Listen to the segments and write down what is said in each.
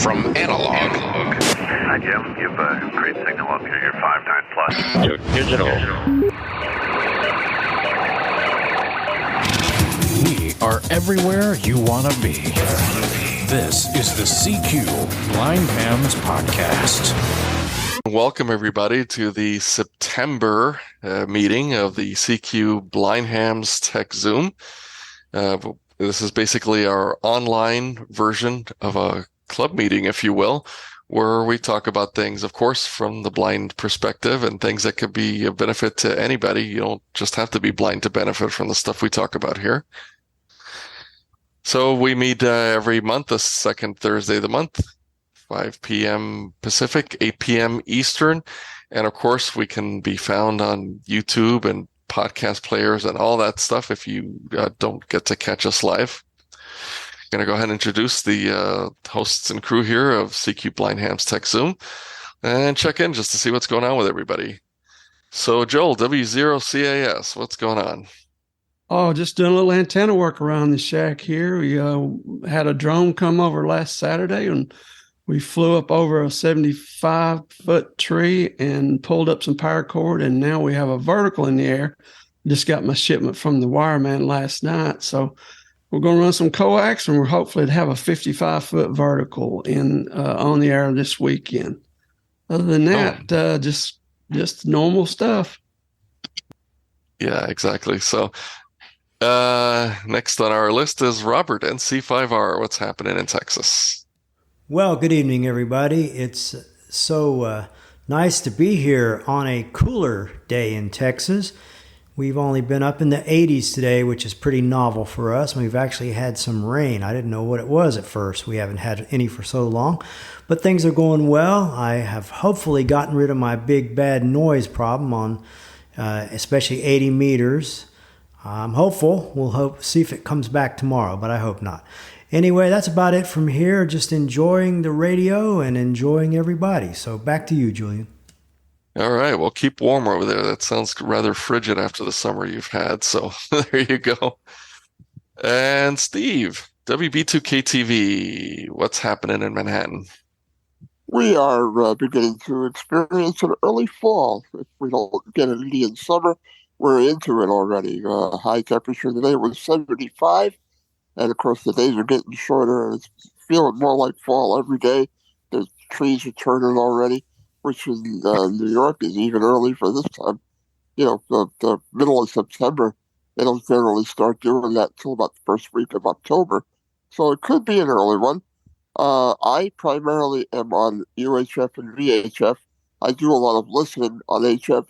From analog. Hi, Jim. You've a great signal up here. You're 5.9 plus. You're digital. We are everywhere you want to be. This is the CQ Blind Hams Podcast. Welcome, everybody, to the September meeting of the CQ Blind Hams techzoom. This is basically our online version of a club meeting, if you will, where we talk about things, of course, from the blind perspective and things that could be a benefit to anybody. You don't just have to be blind to benefit from the stuff we talk about here. So we meet every month, the second Thursday of the month, 5 p.m. Pacific, 8 p.m. Eastern. And of course, we can be found on YouTube and podcast players and all that stuff if you don't get to catch us live. I'm going to go ahead and introduce the hosts and crew here of CQ Blind Hams techzoom and check in just to see what's going on with everybody. So, Joel, W0CAS, what's going on? Oh, just doing a little antenna work around the shack here. We had a drone come over last Saturday, and we flew up over a 75-foot tree and pulled up some power cord, and now we have a vertical in the air. Just got my shipment from the wireman last night, so we're going to run some coax, and we're hopefully to have a 55-foot vertical in on the air this weekend. Other than that, just normal stuff. Yeah, exactly. So next on our list is Robert, NC5R. What's happening in Texas? Well, good evening, everybody. It's so nice to be here on a cooler day in Texas. We've only been up in the 80s today, which is pretty novel for us. We've actually had some rain. I didn't know what it was at first. We haven't had any for so long, but things are going well. I have hopefully gotten rid of my big bad noise problem on especially 80 meters. I'm hopeful. We'll see if it comes back tomorrow, but I hope not. Anyway, that's about it from here. Just enjoying the radio and enjoying everybody. So back to you, Julian. All right. Well, keep warm over there. That sounds rather frigid after the summer you've had. So there you go. And Steve, WB2KTV, what's happening in Manhattan? We are beginning to experience an early fall. If we don't get an Indian summer, we're into it already. High temperature today was 75. And, of course, the days are getting shorter, and it's feeling more like fall every day. The trees are turning already, which in New York is even early for this time. You know, the middle of September, they don't generally start doing that until about the first week of October. So it could be an early one. I primarily am on UHF and VHF. I do a lot of listening on HF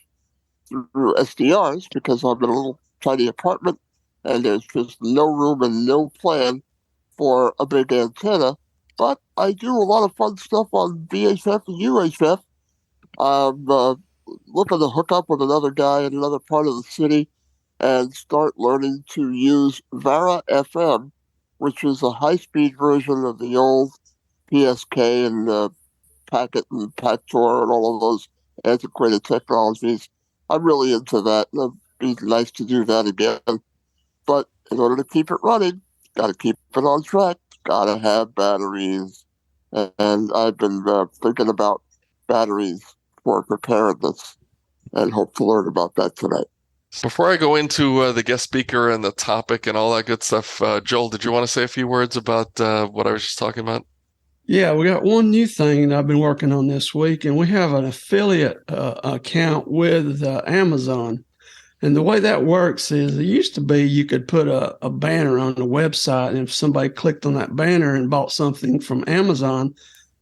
through SDRs because I'm in a little tiny apartment, and there's just no room and no plan for a big antenna. But I do a lot of fun stuff on VHF and UHF. I'm looking to hook up with another guy in another part of the city and start learning to use Vara FM, which is a high-speed version of the old PSK and Packet and Pactor and all of those antiquated technologies. I'm really into that. It'd be nice to do that again. But in order to keep it running, got to keep it on track, got to have batteries. And I've been thinking about batteries for preparedness and hope to learn about that tonight. Before I go into the guest speaker and the topic and all that good stuff, Joel, did you want to say a few words about what I was just talking about? Yeah, we got one new thing that I've been working on this week, and we have an affiliate account with Amazon. And the way that works is it used to be you could put a banner on the website, and if somebody clicked on that banner and bought something from Amazon,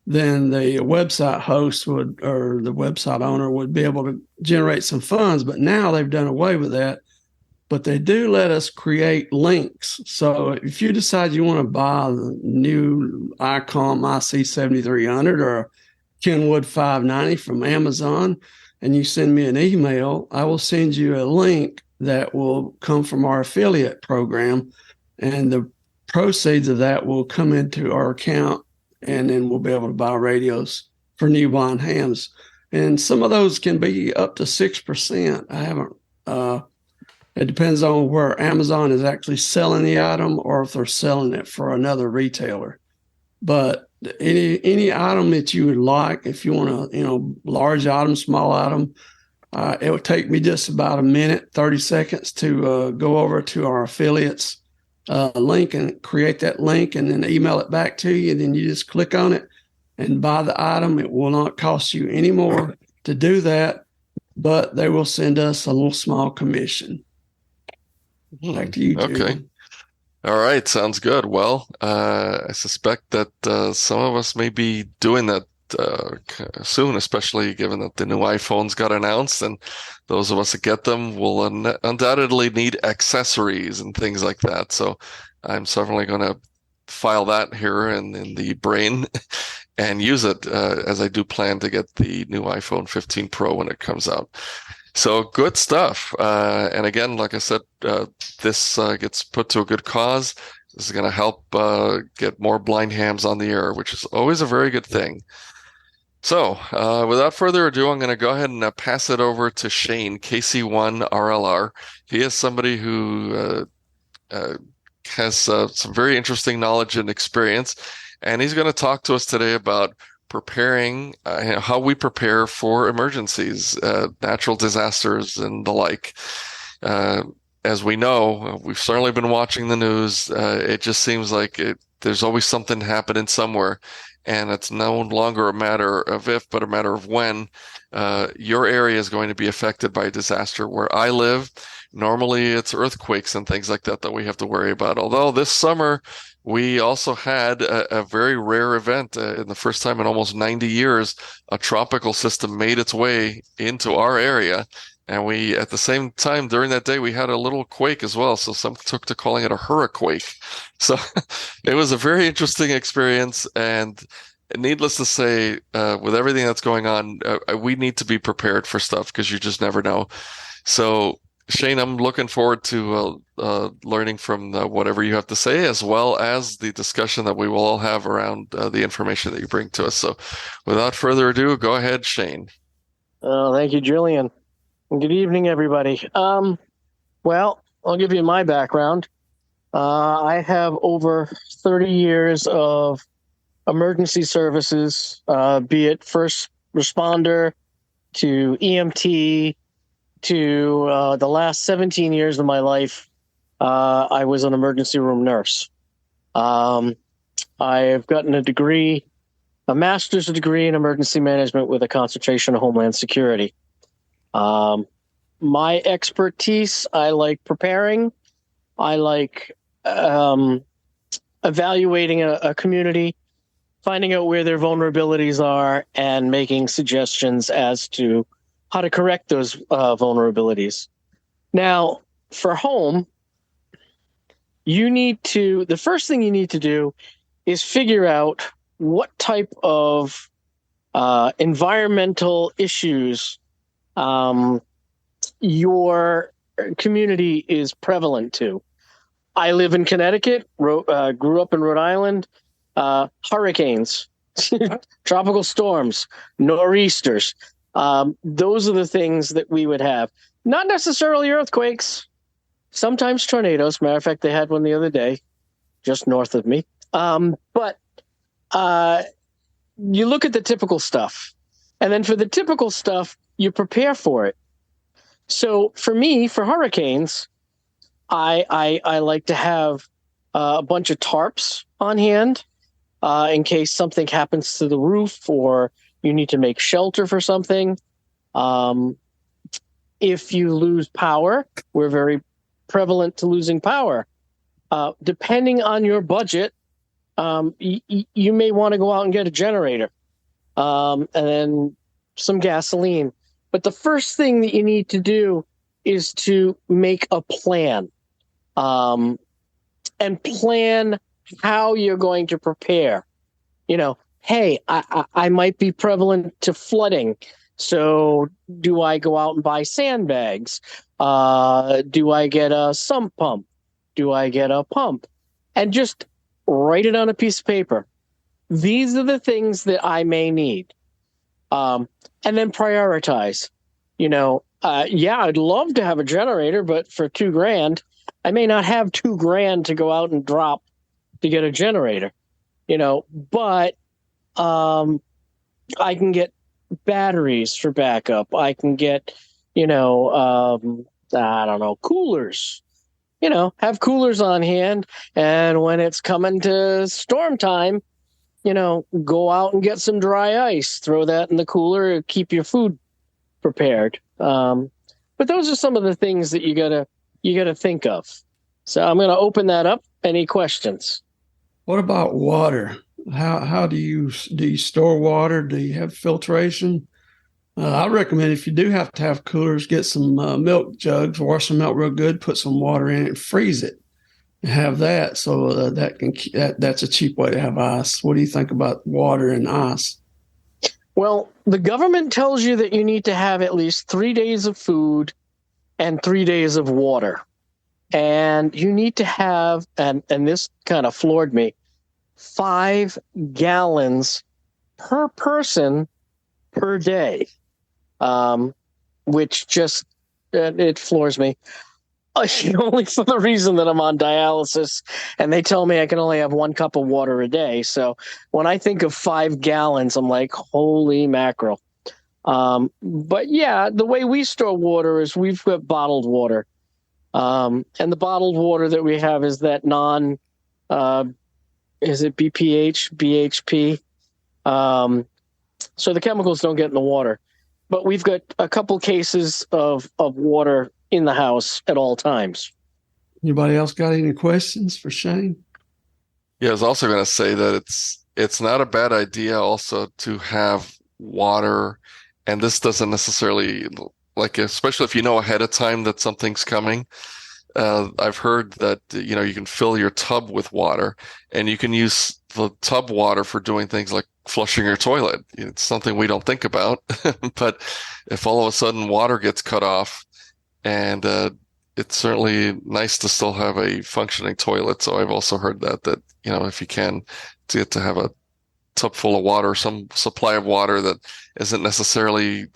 then the website host would, or the website owner would be able to generate some funds. But now they've done away with that. But they do let us create links. So if you decide you want to buy the new ICOM IC7300 or Kenwood 590 from Amazon, and you send me an email, I will send you a link that will come from our affiliate program, and the proceeds of that will come into our account, and then we'll be able to buy radios for new blind hams. And some of those can be up to 6%. I haven't, it depends on where Amazon is actually selling the item or if they're selling it for another retailer. But any item that you would like. If you want to, large item, small item, it would take me just about a minute, 30 seconds to go over to our affiliates link and create that link and then email it back to you. And then you just click on it and buy the item. It will not cost you any more to do that, but they will send us a little small commission. Back to you, Julie. Okay. All right. Sounds good. Well, I suspect that some of us may be doing that soon, especially given that the new iPhones got announced, and those of us that get them will undoubtedly need accessories and things like that. So I'm certainly going to file that here in the brain and use it as I do plan to get the new iPhone 15 Pro when it comes out. So good stuff. And again, like I said, this gets put to a good cause. This is going to help get more blind hams on the air, which is always a very good thing. So without further ado, I'm going to go ahead and pass it over to Shane KC1RLR. He is somebody who has some very interesting knowledge and experience, and he's going to talk to us today about preparing, how we prepare for emergencies, natural disasters, and the like. As we know, we've certainly been watching the news. It just seems like there's always something happening somewhere, and it's no longer a matter of if, but a matter of when your area is going to be affected by a disaster. Where I live, normally it's earthquakes and things like that we have to worry about. Although this summer, we also had a very rare event. In the first time in almost 90 years, a tropical system made its way into our area. And we, at the same time, during that day, we had a little quake as well. So some took to calling it a hurriquake. So it was a very interesting experience. And needless to say, with everything that's going on, we need to be prepared for stuff because you just never know. So Shane, I'm looking forward to learning from whatever you have to say, as well as the discussion that we will all have around the information that you bring to us. So without further ado, go ahead, Shane. Thank you, Julian. Good evening, everybody. Well, I'll give you my background. I have over 30 years of emergency services, be it first responder to EMT, to the last 17 years of my life, I was an emergency room nurse. I have gotten a master's degree in emergency management with a concentration in Homeland Security. My expertise, I like preparing. I like evaluating a community, finding out where their vulnerabilities are, and making suggestions as to how to correct those vulnerabilities. Now, for home, the first thing you need to do is figure out what type of environmental issues your community is prevalent to. I live in Connecticut, grew up in Rhode Island. Hurricanes, tropical storms, nor'easters. Those are the things that we would have. Not necessarily earthquakes, sometimes tornadoes. Matter of fact, they had one the other day just north of me. But you look at the typical stuff. And then for the typical stuff, you prepare for it. So for me, for hurricanes, I like to have a bunch of tarps on hand in case something happens to the roof or you need to make shelter for something. If you lose power, we're very prevalent to losing power. Depending on your budget, you may want to go out and get a generator and then some gasoline. But the first thing that you need to do is to make a plan and plan how you're going to prepare. Hey, I might be prevalent to flooding. So do I go out and buy sandbags? Do I get a sump pump? Do I get a pump? And just write it on a piece of paper. These are the things that I may need. And then prioritize. I'd love to have a generator, but for $2,000, I may not have $2,000 to go out and drop to get a generator. But I can get batteries for backup. I can get, I don't know, coolers. Have coolers on hand. And when it's coming to storm time, go out and get some dry ice, throw that in the cooler, keep your food prepared. But those are some of the things that you gotta think of. So I'm gonna open that up. Any questions? What about water? How do you store water? Do you have filtration? I recommend if you do have to have coolers, get some milk jugs, wash some milk real good, put some water in it, and freeze it, and have that. So that's a cheap way to have ice. What do you think about water and ice? Well, the government tells you that you need to have at least 3 days of food and 3 days of water. And you need to have, and this kind of floored me, 5 gallons per person per day, which just, it floors me. Only for the reason that I'm on dialysis, and they tell me I can only have 1 cup of water a day. So when I think of 5 gallons, I'm like, holy mackerel. But yeah, the way we store water is we've got bottled water. And the bottled water that we have is that is it BPH, BHP? So the chemicals don't get in the water. But we've got a couple cases of water in the house at all times. Anybody else got any questions for Shane? Yeah, I was also going to say that it's not a bad idea also to have water, and this doesn't necessarily, like, especially if you know ahead of time that something's coming. I've heard that, you can fill your tub with water, and you can use the tub water for doing things like flushing your toilet. It's something we don't think about, but if all of a sudden water gets cut off, and it's certainly nice to still have a functioning toilet. So I've also heard that if you can, to get to have a tub full of water, some supply of water that isn't necessarily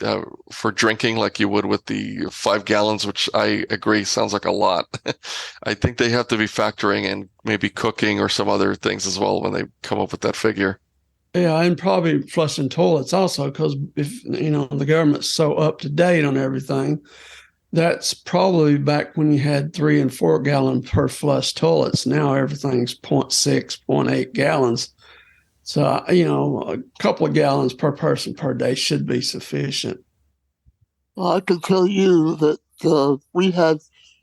for drinking like you would with the 5 gallons, which I agree sounds like a lot. I think they have to be factoring in maybe cooking or some other things as well when they come up with that figure. Yeah, and probably flushing toilets also, because if the government's so up to date on everything, that's probably back when you had 3 and 4 gallon per flush toilets. Now everything's 0.6, 0.8 gallons. So, a couple of gallons per person per day should be sufficient. Well, I can tell you that we had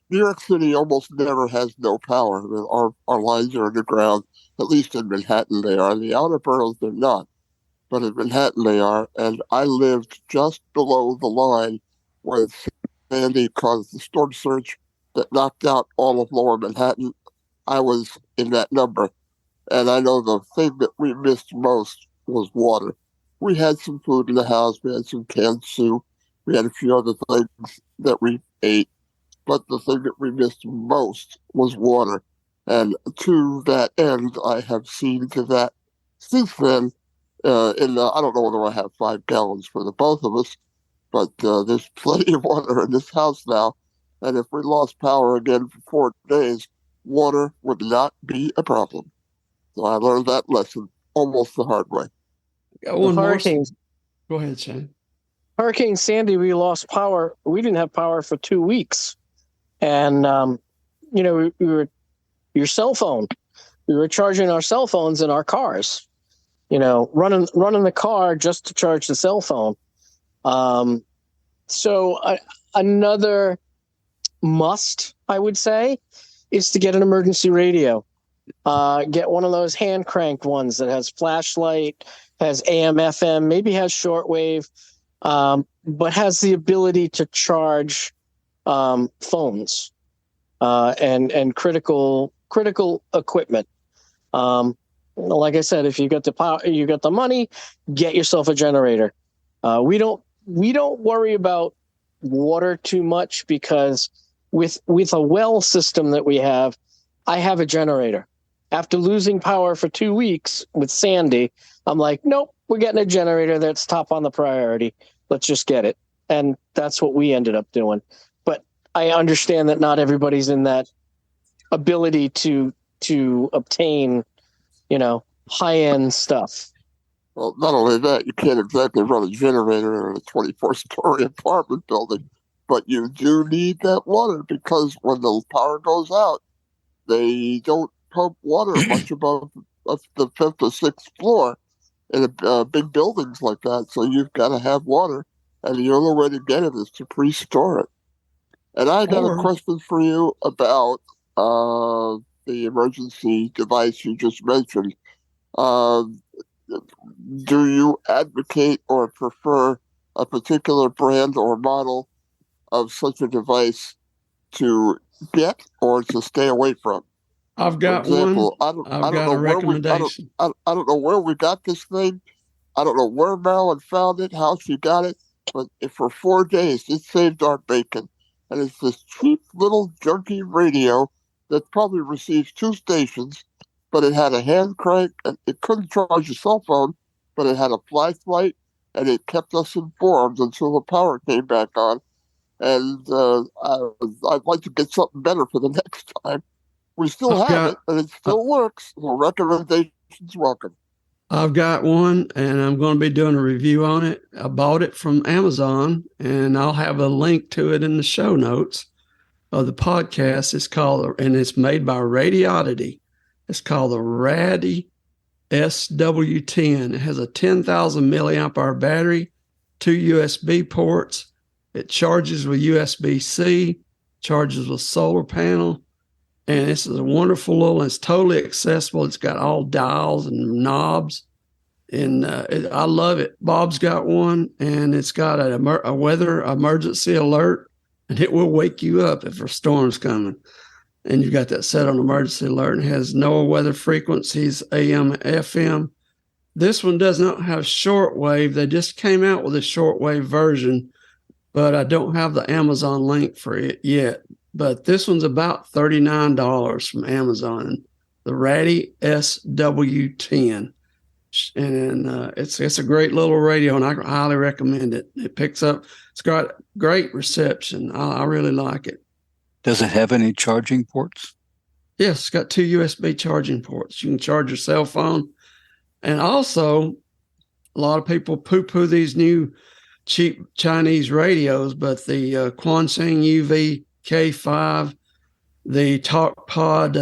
New York City almost never has no power. I mean, our lines are underground, at least in Manhattan they are. The outer boroughs they're not, but in Manhattan they are. And I lived just below the line where Sandy caused the storm surge that knocked out all of lower Manhattan. I was in that number. And I know the thing that we missed most was water. We had some food in the house. We had some canned soup. We had a few other things that we ate. But the thing that we missed most was water. And to that end, I have seen to that since then. I don't know whether I have 5 gallons for the both of us, but there's plenty of water in this house now. And if we lost power again for 4 days, water would not be a problem. So I learned that lesson almost the hard way. Got one more. Hurricanes. Go ahead, Shane. Hurricane Sandy, we lost power. We didn't have power for 2 weeks. And, your cell phone, we were charging our cell phones in our cars, running the car just to charge the cell phone. So another must, I would say, is to get an emergency radio. Get one of those hand cranked ones that has flashlight, has AM, FM, maybe has shortwave, but has the ability to charge phones and critical equipment. Like I said, if you got the power, you got the money, get yourself a generator. We don't worry about water too much because with a well system that we have, I have a generator. After losing power for 2 weeks with Sandy, I'm like, nope, we're getting a generator that's top on the priority. Let's just get it. And that's what we ended up doing. But I understand that not everybody's in that ability to obtain, high-end stuff. Well, not only that, you can't exactly run a generator in a 24-story apartment building, but you do need that water because when the power goes out, they don't pump water much above the fifth or sixth floor in big buildings like that. So you've got to have water, and the only way to get it is to pre-store it. And I got a question for you about the emergency device you just mentioned. Uh, do you advocate or prefer a particular brand or model of such a device to get or to stay away from? I've got one. I've got a recommendation. I don't know where we got this thing. I don't know where Marilyn found it, how she got it, but for 4 days it saved our bacon. And it's this cheap little junky radio that probably receives 2 stations, but it had a hand crank and it couldn't charge a cell phone, but it had a flashlight and it kept us informed until the power came back on. And I'd like to get something better for the next time. We still have it, and it still works. So recommendations welcome. I've got one, and I'm going to be doing a review on it. I bought it from Amazon, and I'll have a link to it in the show notes of the podcast. It's called, and it's made by Radioddity. It's called the Raddy SW10. It has a 10,000 milliamp hour battery, 2 USB ports. It charges with USB-C, charges with solar panel. And this is a wonderful little, it's totally accessible. It's got all dials and knobs. And I love it. Bob's got one, and it's got a weather emergency alert, and it will wake you up if a storm's coming. And you've got that set on emergency alert, and it has no weather frequencies, AM, FM. This one does not have shortwave. They just came out with a shortwave version, but I don't have the Amazon link for it yet. But this one's about $39 from Amazon, the Raddy SW10. And it's a great little radio, and I highly recommend it. It picks up, it's got great reception. I really like it. Does it have any charging ports? Yes, it's got 2 USB charging ports. You can charge your cell phone. And also, a lot of people poo-poo these new cheap Chinese radios, but the Quansheng UV K5, the TalkPod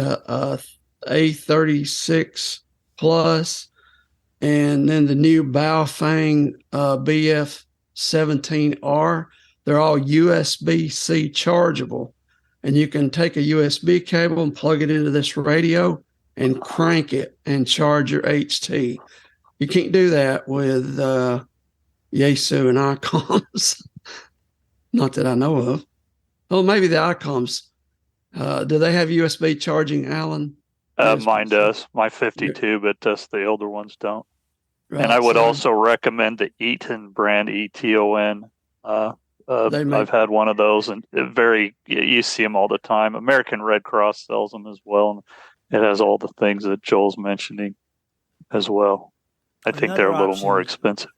A36 Plus, and then the new Baofeng BF17R. They're all USB-C chargeable, and you can take a USB cable and plug it into this radio and crank it and charge your HT. You can't do that with Yaesu and ICOMs. Not that I know of. Oh, maybe the ICOMs. Do they have USB charging, Alan? Mine does. My 52, but the older ones don't. Right, and I would also recommend the Eton brand, ETON. I've had one of those, and you see them all the time. American Red Cross sells them as well, and it has all the things that Joel's mentioning as well. I think they're a little more expensive.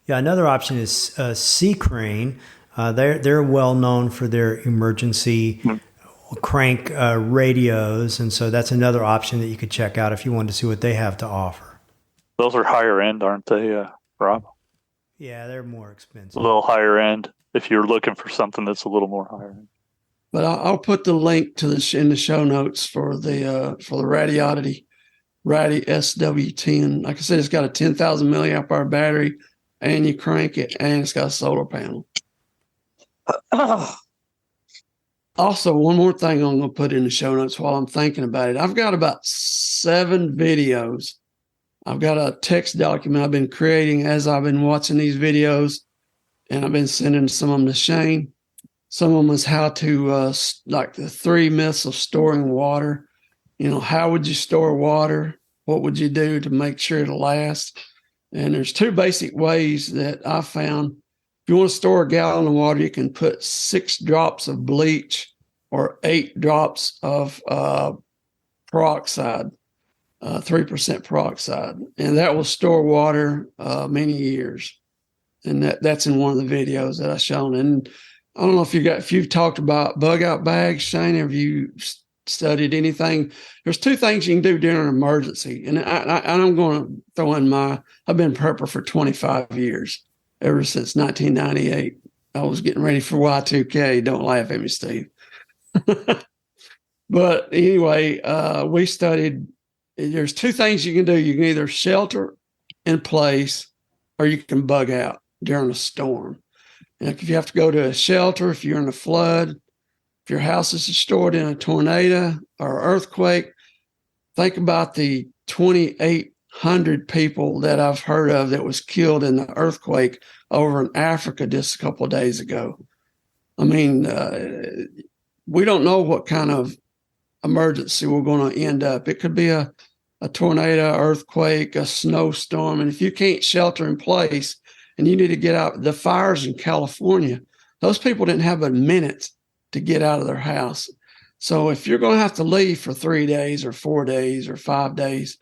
Yeah, another option is Sea Crane. They're well known for their emergency crank radios, and so that's another option that you could check out if you wanted to see what they have to offer. Those are higher end, aren't they, Rob? Yeah, they're more expensive. A little higher end if you're looking for something that's a little more higher end. But I'll put the link to this in the show notes for the Radioddity Raddy SW10. Like I said, it's got a 10,000 milliamp hour battery, and you crank it, and it's got a solar panel. Also, one more thing I'm going to put in the show notes while I'm thinking about it. I've got about 7 videos. I've got a text document I've been creating as I've been watching these videos, and I've been sending some of them to Shane. Some of them is how to, like the 3 myths of storing water. You know, how would you store water? What would you do to make sure it'll last? And there's 2 basic ways that I found. If you want to store a gallon of water, you can put 6 drops of bleach or 8 drops of peroxide, 3% peroxide, and that will store water many years. And that's in one of the videos that I've shown. And I don't know if you've talked about bug out bags, Shane. Have you studied anything. There's two things you can do during an emergency. And I'm going to throw in I've been prepper for 25 years, ever since 1998. I was getting ready for Y2K. Don't laugh at me, Steve. But anyway, we studied, there's two things you can do. You can either shelter in place or you can bug out during a storm. And if you have to go to a shelter, if you're in a flood, if your house is destroyed in a tornado or earthquake, think about the 2,800 people that I've heard of that was killed in the earthquake over in Africa just a couple of days ago. I mean, we don't know what kind of emergency we're going to end up. It could be a tornado, earthquake, a snowstorm. And if you can't shelter in place and you need to get out, the fires in California, those people didn't have a minute to get out of their house. So if you're going to have to leave for 3 days or 4 days or 5 days,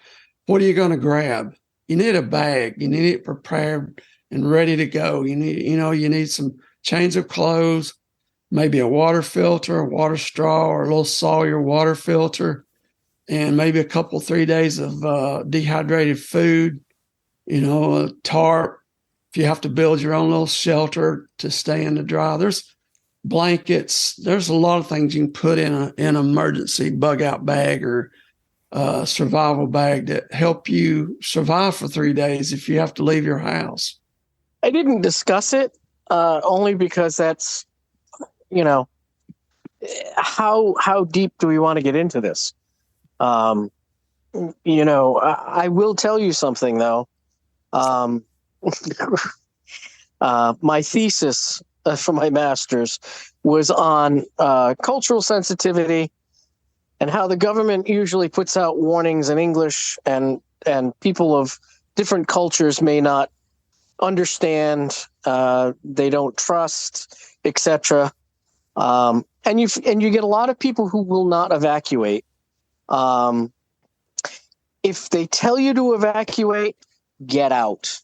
what are you going to grab? You need a bag. You need it prepared and ready to go. You need some change of clothes, maybe a water filter, a water straw, or a little Sawyer water filter, and maybe a couple, 3 days of dehydrated food, a tarp. If you have to build your own little shelter to stay in the dry, there's blankets. There's a lot of things you can put in an emergency bug out bag or survival bag that help you survive for 3 days if you have to leave your house. I didn't discuss it only because that's, how deep do we want to get into this? I will tell you something though. My thesis for my master's was on cultural sensitivity and how the government usually puts out warnings in English and people of different cultures may not understand, they don't trust, etc. And you get a lot of people who will not evacuate. If they tell you to evacuate, get out.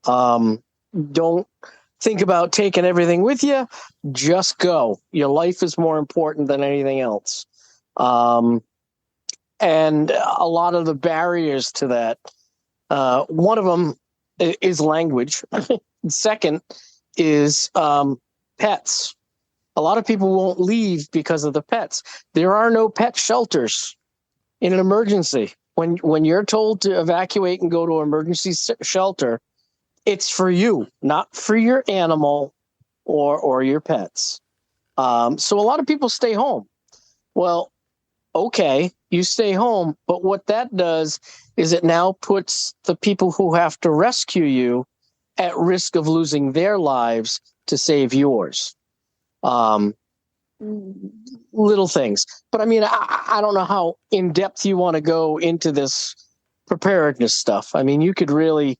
Don't think about taking everything with you. Just go. Your life is more important than anything else. And a lot of the barriers to that, one of them is language. Second is pets. A lot of people won't leave because of the pets. There are no pet shelters in an emergency. When you're told to evacuate and go to an emergency shelter, it's for you, not for your animal or your pets. So a lot of people stay home. Well, okay, you stay home, but what that does is it now puts the people who have to rescue you at risk of losing their lives to save yours. Little things. But I mean, I don't know how in depth you want to go into this preparedness stuff. I mean, you could really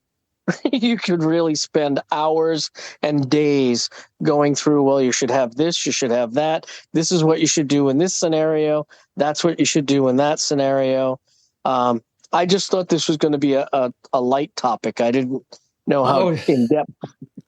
spend hours and days going through, well, you should have this, you should have that. This is what you should do in this scenario. That's what you should do in that scenario. I just thought this was going to be a light topic. I didn't know how in depth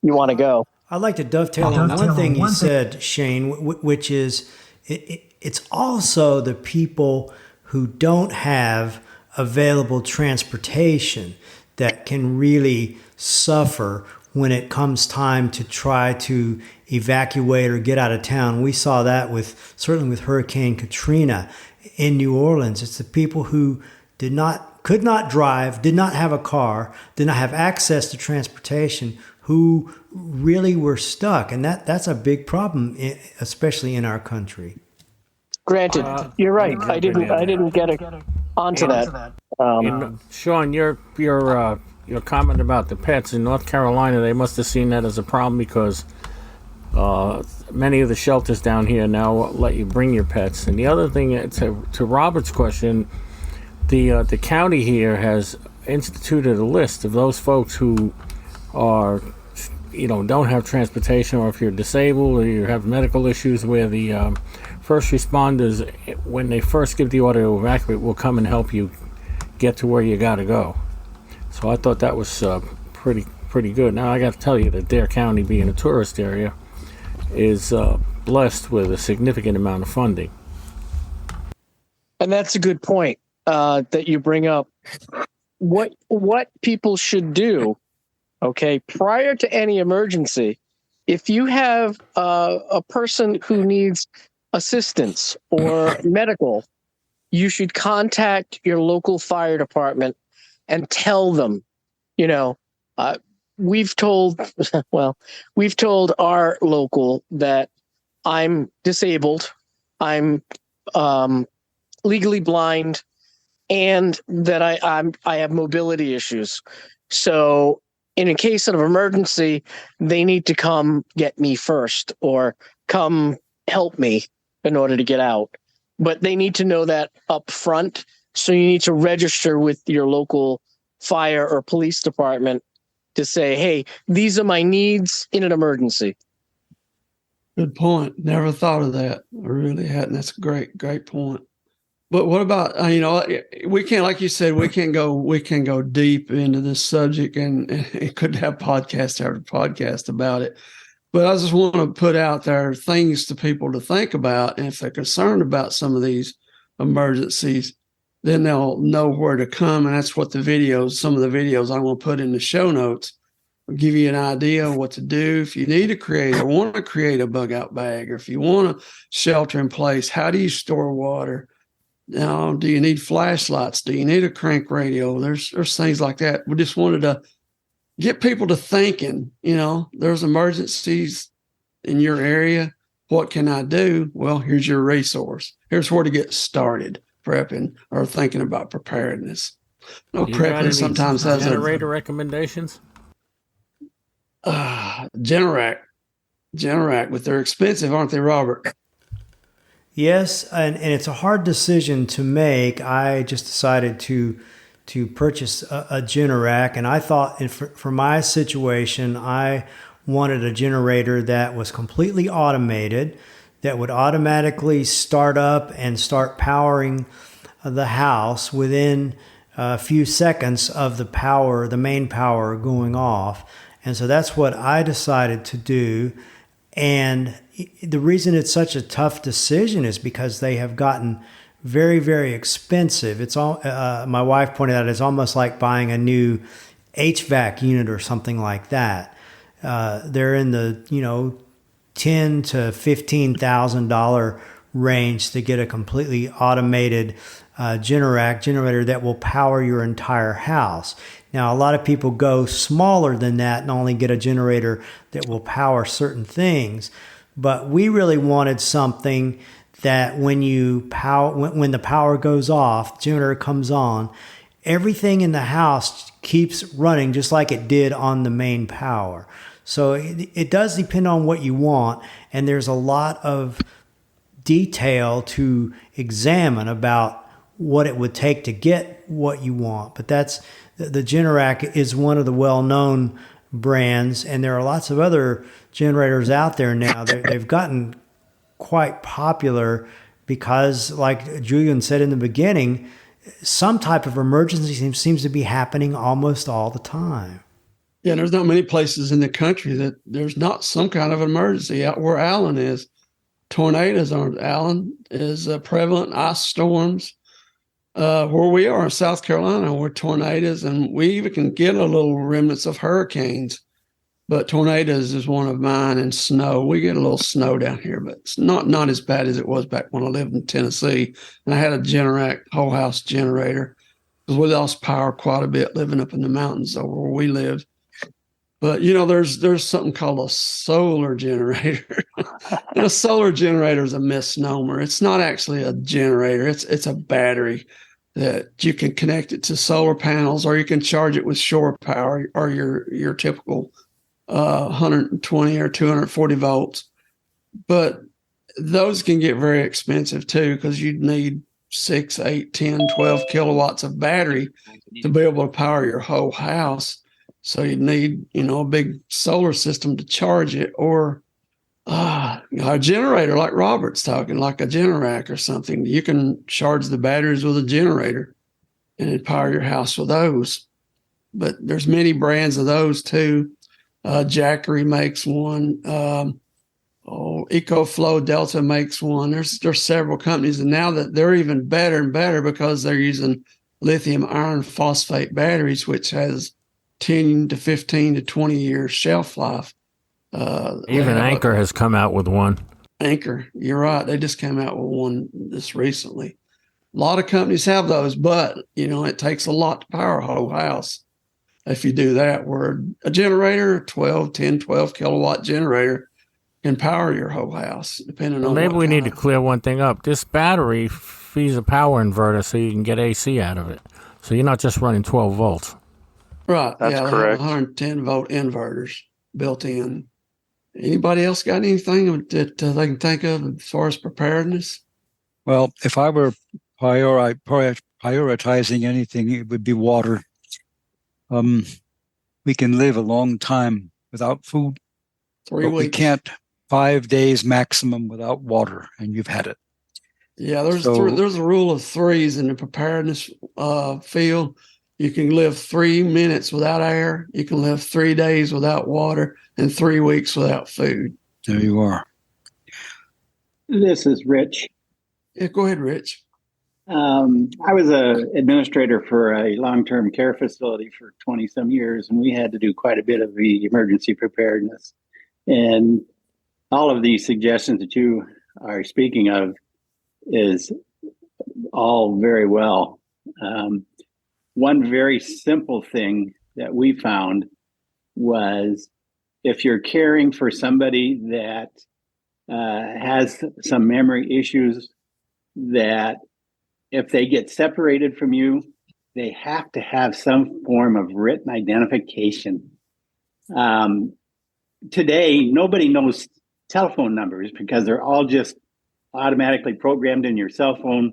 you want to go. I'd like to dovetail on one thing you said, Shane, which is it's also the people who don't have available transportation that can really suffer when it comes time to try to evacuate or get out of town. We saw that certainly with Hurricane Katrina in New Orleans. It's the people who could not drive, did not have a car, did not have access to transportation, who really were stuck. And that's a big problem, especially in our country. Granted, you're right. I didn't get onto that. Sean, your comment about the pets in North Carolina, they must have seen that as a problem because many of the shelters down here now let you bring your pets. And the other thing, to Robert's question, the county here has instituted a list of those folks who are, don't have transportation, or if you're disabled or you have medical issues, where the first responders, when they first give the order to evacuate, will come and help you get to where you got to go. So I thought that was pretty good. Now I got to tell you that Dare County, being a tourist area, is blessed with a significant amount of funding. And that's a good point that you bring up. What people should do, okay, prior to any emergency, if you have a person who needs assistance or medical, you should contact your local fire department and tell them, we've told our local that I'm disabled, I'm legally blind, and that I have mobility issues. So in a case of emergency, they need to come get me first or come help me in order to get out. But they need to know that up front. So you need to register with your local fire or police department to say, hey, these are my needs in an emergency. Good point. Never thought of that. I really hadn't. That's a great point. But what about, we can't, like you said, we can go deep into this subject and it could have podcast after podcast about it. But I just want to put out there things to people to think about. And if they're concerned about some of these emergencies, then they'll know where to come. And that's what some of the videos I'm going to put in the show notes will give you an idea of what to do. If you need to want to create a bug out bag, or if you want to shelter in place, how do you store water? Do you need flashlights? Do you need a crank radio? There's things like that. We just wanted to get people to thinking, there's emergencies in your area. What can I do? Well, here's your resource. Here's where to get started prepping or thinking about preparedness. Prepping sometimes has generator recommendations. Generac, but they're expensive, aren't they, Robert? Yes, and it's a hard decision to make. I just decided to purchase a Generac, and I thought for my situation, I wanted a generator that was completely automated, that would automatically start up and start powering the house within a few seconds of the main power going off. And so that's what I decided to do. And the reason it's such a tough decision is because they have gotten very, very expensive. It's all my wife pointed out, it's almost like buying a new HVAC unit or something like that. They're in the $10,000 to $15,000 range to get a completely automated generator that will power your entire house. Now, a lot of people go smaller than that and only get a generator that will power certain things. But we really wanted something that when the power goes off, the generator comes on, everything in the house keeps running just like it did on the main power. So it does depend on what you want, and there's a lot of detail to examine about what it would take to get what you want. But the Generac is one of the well-known brands, and there are lots of other generators out there now. They've gotten quite popular because, like Julian said in the beginning, some type of emergency seems to be happening almost all the time. Yeah, there's not many places in the country that there's not some kind of emergency. Out where Allen is, tornadoes aren't. Allen is prevalent, ice storms. Where we are in South Carolina, we're tornadoes, and we even can get a little remnants of hurricanes. But tornadoes is one of mine, and snow. We get a little snow down here, but it's not as bad as it was back when I lived in Tennessee. And I had a Generac whole house generator because we lost power quite a bit living up in the mountains over where we lived. But there's something called a solar generator. And a solar generator is a misnomer. It's not actually a generator. It's a battery that you can connect it to solar panels, or you can charge it with shore power or your typical 120 or 240 volts. But those can get very expensive too, because you'd need 6, 8, 10, 12 kilowatts of battery to be able to power your whole house. So you'd need, a big solar system to charge it, or a generator like Robert's talking, like a Generac or something. You can charge the batteries with a generator and it'd power your house with those. But there's many brands of those too. Jackery makes one. EcoFlow Delta makes one. There's several companies, and now that they're even better and better because they're using lithium iron phosphate batteries, which has 10 to 15 to 20 years shelf life. Even Anchor has come out with one. Anchor, you're right. They just came out with one this recently. A lot of companies have those, but it takes a lot to power a whole house. If you do that, where a generator, 12 kilowatt generator can power your whole house, depending on. Maybe we need to clear one thing up. This battery feeds a power inverter so you can get AC out of it. So you're not just running 12 volts. Right. That's correct. 110 volt inverters built in. Anybody else got anything that they can think of as far as preparedness? Well, if I were prioritizing anything, it would be water. We can live a long time without food. 3 weeks. We can't 5 days maximum without water, and you've had it. Yeah, there's a rule of threes in the preparedness field. You can live 3 minutes without air. You can live 3 days without water and 3 weeks without food. There you are. This is Rich. Yeah, go ahead, Rich. I was an administrator for a long-term care facility for 20-some years, and we had to do quite a bit of the emergency preparedness. And all of these suggestions that you are speaking of is all very well. One very simple thing that we found was if you're caring for somebody that has some memory issues, that if they get separated from you, they have to have some form of written identification. Today, nobody knows telephone numbers because they're all just automatically programmed in your cell phone.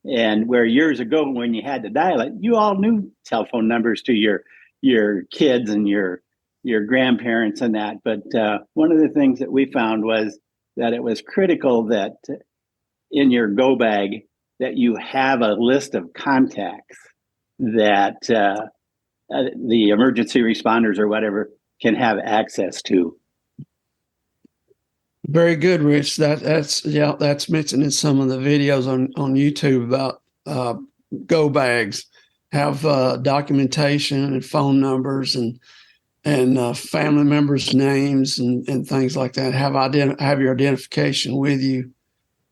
And where years ago, when you had to dial it, you all knew telephone numbers to your kids and your grandparents and that. But one of the things that we found was that it was critical that in your go bag that you have a list of contacts that the emergency responders or whatever can have access to. Very good, Rich. That's mentioned in some of the videos on YouTube about go bags. Have documentation and phone numbers and family members' names and things like that. Have your identification with you.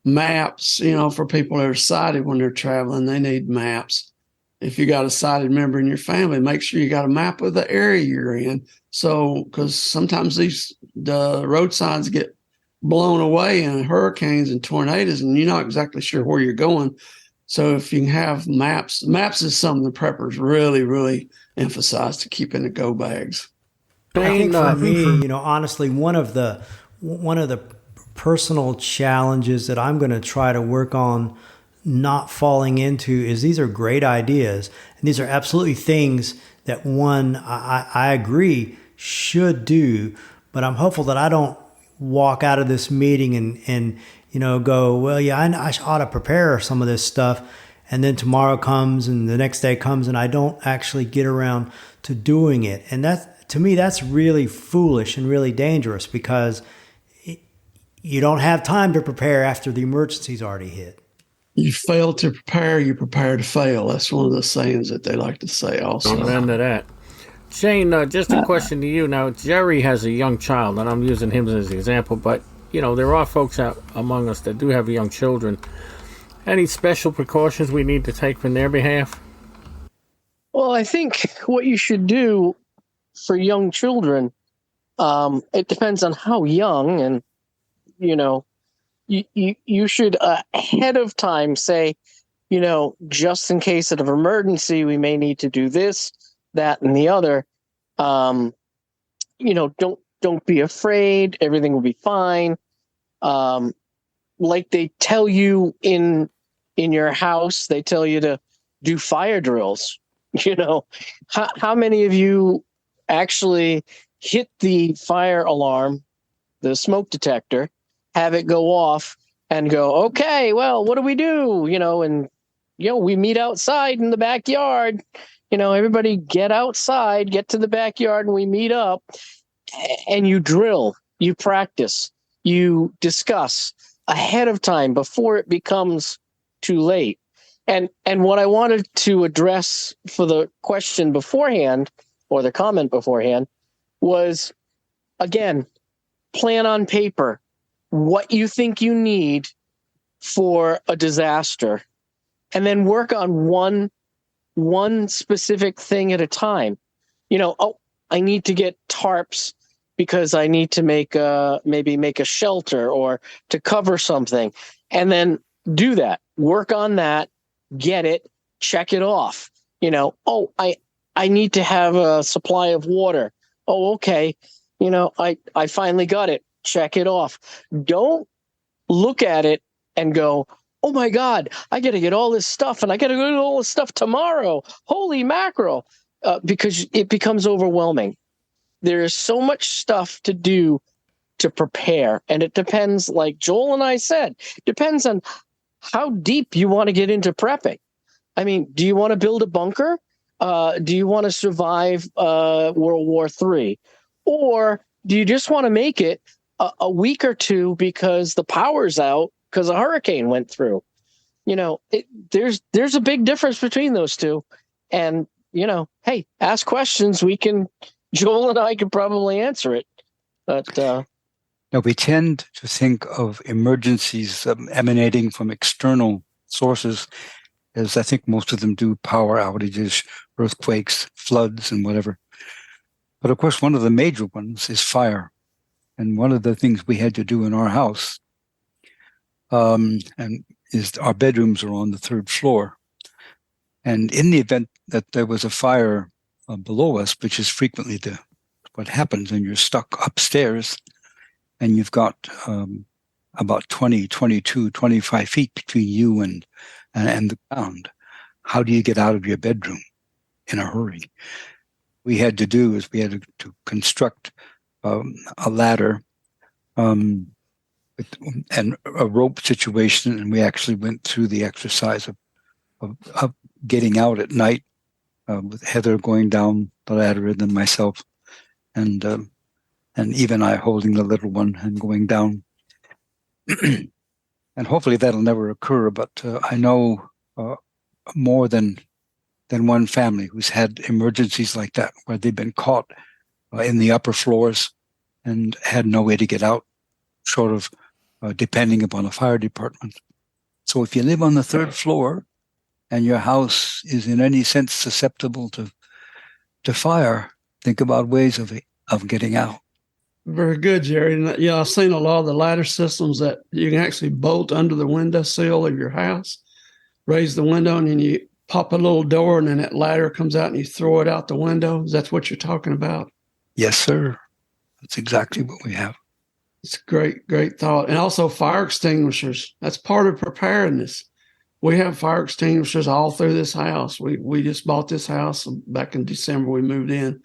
Maps, for people that are sighted when they're traveling, they need maps. If you got a sighted member in your family, make sure you got a map of the area you're in. So, because sometimes the road signs get blown away in hurricanes and tornadoes, and you're not exactly sure where you're going. So, if you can have maps is something the preppers really, really emphasize to keep in the go bags. I think for me, honestly, one of the personal challenges that I'm going to try to work on not falling into is these are great ideas, and these are absolutely things that I agree should do, but I'm hopeful that I don't walk out of this meeting and go, well, yeah, I ought to prepare some of this stuff, and then tomorrow comes and the next day comes and I don't actually get around to doing it. And that, to me, that's really foolish and really dangerous, because you don't have time to prepare after the emergency's already hit. You fail to prepare, you prepare to fail. That's one of the sayings that they like to say also. Amen to that. Shane, just a question to you. Now, Jerry has a young child, and I'm using him as an example, but, there are folks out among us that do have young children. Any special precautions we need to take in their behalf? Well, I think what you should do for young children, it depends on how young, and you should ahead of time say, just in case of an emergency, we may need to do this, that, and the other. Don't be afraid. Everything will be fine. Like they tell you in your house, they tell you to do fire drills. How many of you actually hit the fire alarm, the smoke detector, have it go off and go, okay, well, what do we do? We meet outside in the backyard. Everybody get outside, get to the backyard, and we meet up, and you drill, you practice. you discuss ahead of time before it becomes too late. And what I wanted to address for the question beforehand, or the comment beforehand, was, again, plan on paper what you think you need for a disaster, and then work on one specific thing at a time. I need to get tarps because I need to make a shelter or to cover something, and then do that. Work on that, get it, check it off. I need to have a supply of water. Oh, okay. I finally got it. Check it off. Don't look at it and go, oh my God, I got to get all this stuff, and I got to get all this stuff tomorrow. Holy mackerel. Because it becomes overwhelming. There is so much stuff to do to prepare. And it depends, like Joel and I said, depends on how deep you want to get into prepping. I mean, do you want to build a bunker? Do you want to survive World War III? Or do you just want to make it a week or two because the power's out because a hurricane went through? There's a big difference between those two. And, hey, ask questions. Joel and I can probably answer it. But now, we tend to think of emergencies emanating from external sources, as I think most of them do: power outages, earthquakes, floods, and whatever. But of course, one of the major ones is fire. And one of the things we had to do in our house is our bedrooms are on the third floor. And in the event that there was a fire below us, which is frequently what happens when you're stuck upstairs and you've got about 20, 22, 25 feet between you and the ground, how do you get out of your bedroom in a hurry? We had to construct a ladder and a rope situation, and we actually went through the exercise of getting out at night, with Heather going down the ladder and then myself, and even I holding the little one and going down. And hopefully that'll never occur, but I know more than one family who's had emergencies like that, where they've been caught in the upper floors and had no way to get out, short of depending upon a fire department. So if you live on the third floor and your house is in any sense susceptible to fire, think about ways of getting out. Very good, Jerry. And I've seen a lot of the ladder systems that you can actually bolt under the windowsill of your house, raise the window, and then you pop a little door, and then that ladder comes out and you throw it out the window. That's what you're talking about? Yes, sir. That's exactly what we have. It's a great thought. And also fire extinguishers. That's part of preparedness. We have fire extinguishers all through this house. We just bought this house back in December. We moved in.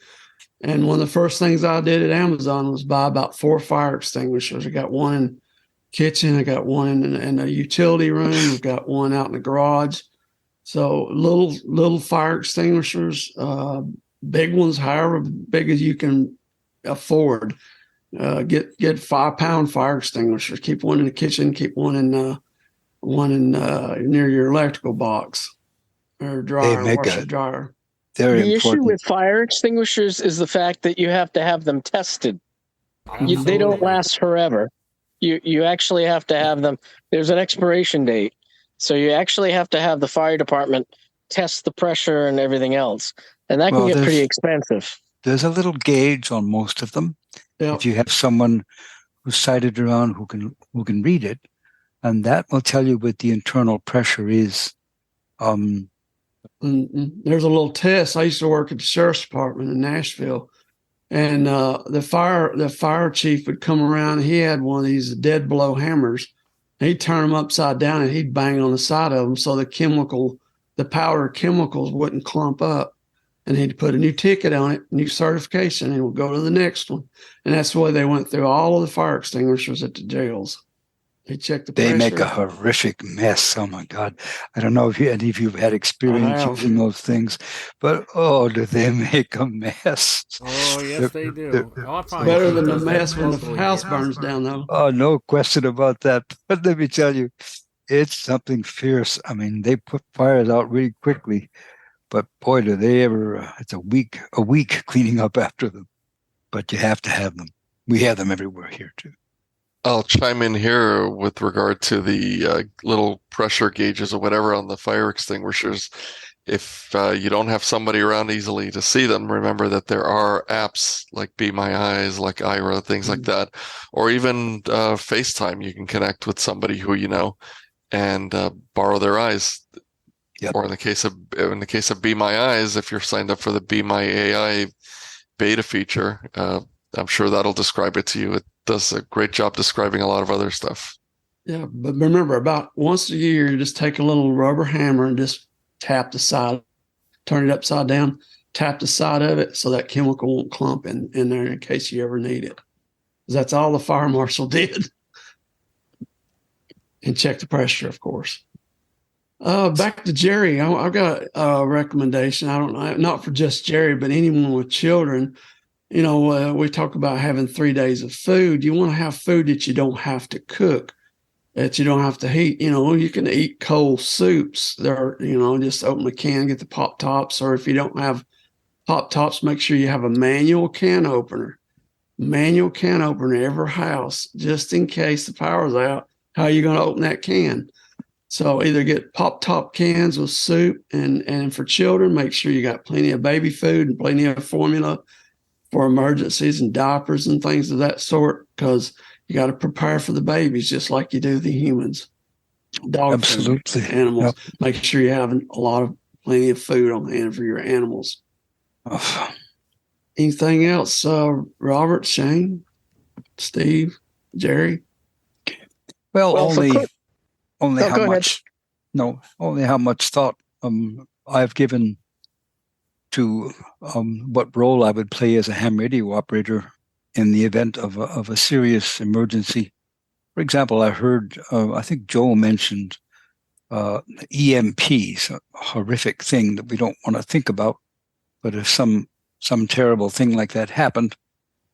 And one of the first things I did at Amazon was buy about 4 fire extinguishers. I got one in the kitchen. I got one in a utility room. We've got one out in the garage. So little fire extinguishers, big ones, however big as you can afford. Get 5-pound fire extinguishers. Keep one in the kitchen. Keep one in near your electrical box or dryer, washer dryer. The issue with fire extinguishers is the fact that you have to have them tested. They don't last forever. You actually have to have them. There's an expiration date. So you actually have to have the fire department test the pressure and everything else. And that can get pretty expensive. There's a little gauge on most of them. Yep. If you have someone who's sighted around who can read it, and that will tell you what the internal pressure is. There's a little test. I used to work at the sheriff's department in Nashville, and the fire chief would come around. He had one of these dead blow hammers. He'd turn them upside down and he'd bang on the side of them so the powder chemicals wouldn't clump up. And he'd put a new ticket on it, new certification, and we'll go to the next one. And that's the way they went through all of the fire extinguishers at the jails. They check the They pressure. make a horrific mess. Oh my God. I don't know if any of you have had experience using those things, but do they make a mess? Oh, yes, they do. Better than the mess when the house burns down, though. Oh, no question about that. But let me tell you, it's something fierce. I mean, they put fires out really quickly, but boy, do they ever, it's a week cleaning up after them. But you have to have them. We have them everywhere here, too. I'll chime in here with regard to the little pressure gauges or whatever on the fire extinguishers. If you don't have somebody around easily to see them, remember that there are apps like Be My Eyes, like Ira, things like that, or even FaceTime. You can connect with somebody who you know and borrow their eyes. Yep. Or in the case of Be My Eyes, if you're signed up for the Be My AI beta feature, I'm sure that'll describe it to you. It does a great job describing a lot of other stuff. Yeah, but remember, about once a year, you just take a little rubber hammer and just tap the side, turn it upside down, tap the side of it so that chemical won't clump in there in case you ever need it. That's all the fire marshal did. And check the pressure, of course. Back to Jerry. I've got a recommendation. I don't know, not for just Jerry, but anyone with children. You know, we talk about having 3 days of food. You want to have food that you don't have to cook, that you don't have to heat. You know, you can eat cold soups. Just open a can, get the Pop Tops, or if you don't have Pop Tops, make sure you have a manual can opener. Manual can opener in every house, just in case the power's out. How are you going to open that can? So either get Pop Top cans with soup, and for children, make sure you got plenty of baby food and plenty of formula for emergencies and diapers and things of that sort, because you got to prepare for the babies just like you do the humans. Dog Absolutely. Food, animals. Yep. Make sure you have plenty of food on hand for your animals. Oh. Anything else, Robert, Shane, Steve, Jerry? Well, only how much thought I've given to what role I would play as a ham radio operator in the event of a serious emergency. For example, I heard, I think Joe mentioned EMPs, a horrific thing that we don't want to think about. But if some terrible thing like that happened,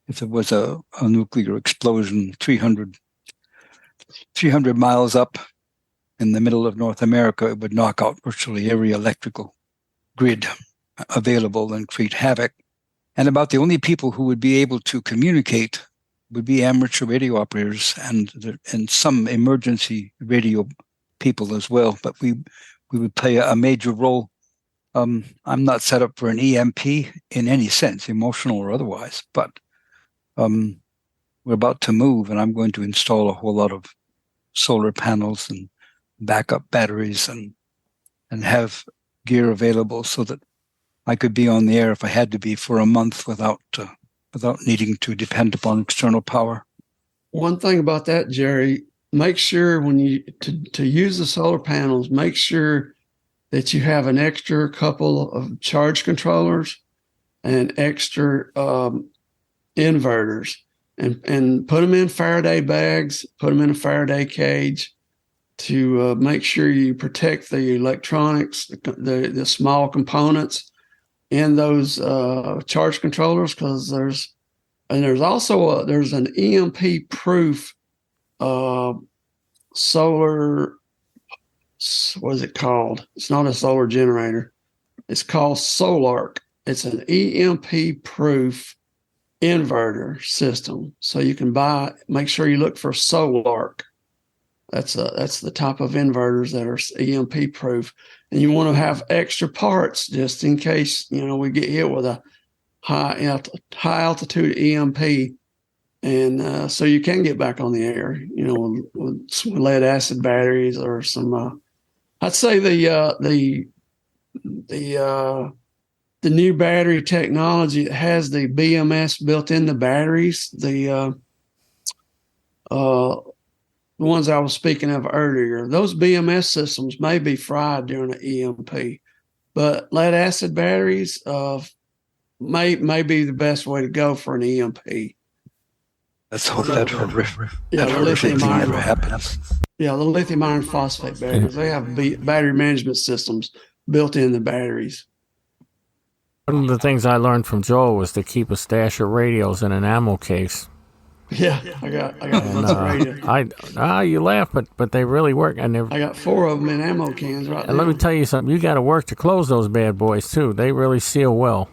if there was a nuclear explosion 300 miles up in the middle of North America, it would knock out virtually every electrical grid available and create havoc. And about the only people who would be able to communicate would be amateur radio operators and some emergency radio people as well. But we would play a major role. I'm not set up for an EMP in any sense, emotional or otherwise, but we're about to move, and I'm going to install a whole lot of solar panels and backup batteries and have gear available so that I could be on the air if I had to be for a month without needing to depend upon external power. One thing about that, Jerry, make sure when you to use the solar panels, make sure that you have an extra couple of charge controllers and extra inverters, and put them in Faraday bags, put them in a Faraday cage to make sure you protect the electronics, the small components in those charge controllers, because there's also an EMP proof solar, what is it called? It's not a solar generator. It's called Solarc. It's an EMP proof inverter system. So you can make sure you look for Solarc. That's the type of inverters that are EMP proof. And you want to have extra parts just in case, we get hit with a high altitude EMP. And so you can get back on the air, with some lead acid batteries or some, I'd say the new battery technology that has the BMS built in the batteries, the ones I was speaking of earlier, those BMS systems may be fried during an EMP, but lead acid batteries may be the best way to go for an EMP. Let's hope that horrific lithium thing iron never happens. Yeah, the lithium iron phosphate batteries. They have battery management systems built in the batteries. One of the things I learned from Joel was to keep a stash of radios in an ammo case. Yeah, I got lots of radio. You laugh, but they really work. I got 4 of them in ammo cans right now. And let me tell you something. You got to work to close those bad boys too. They really seal well.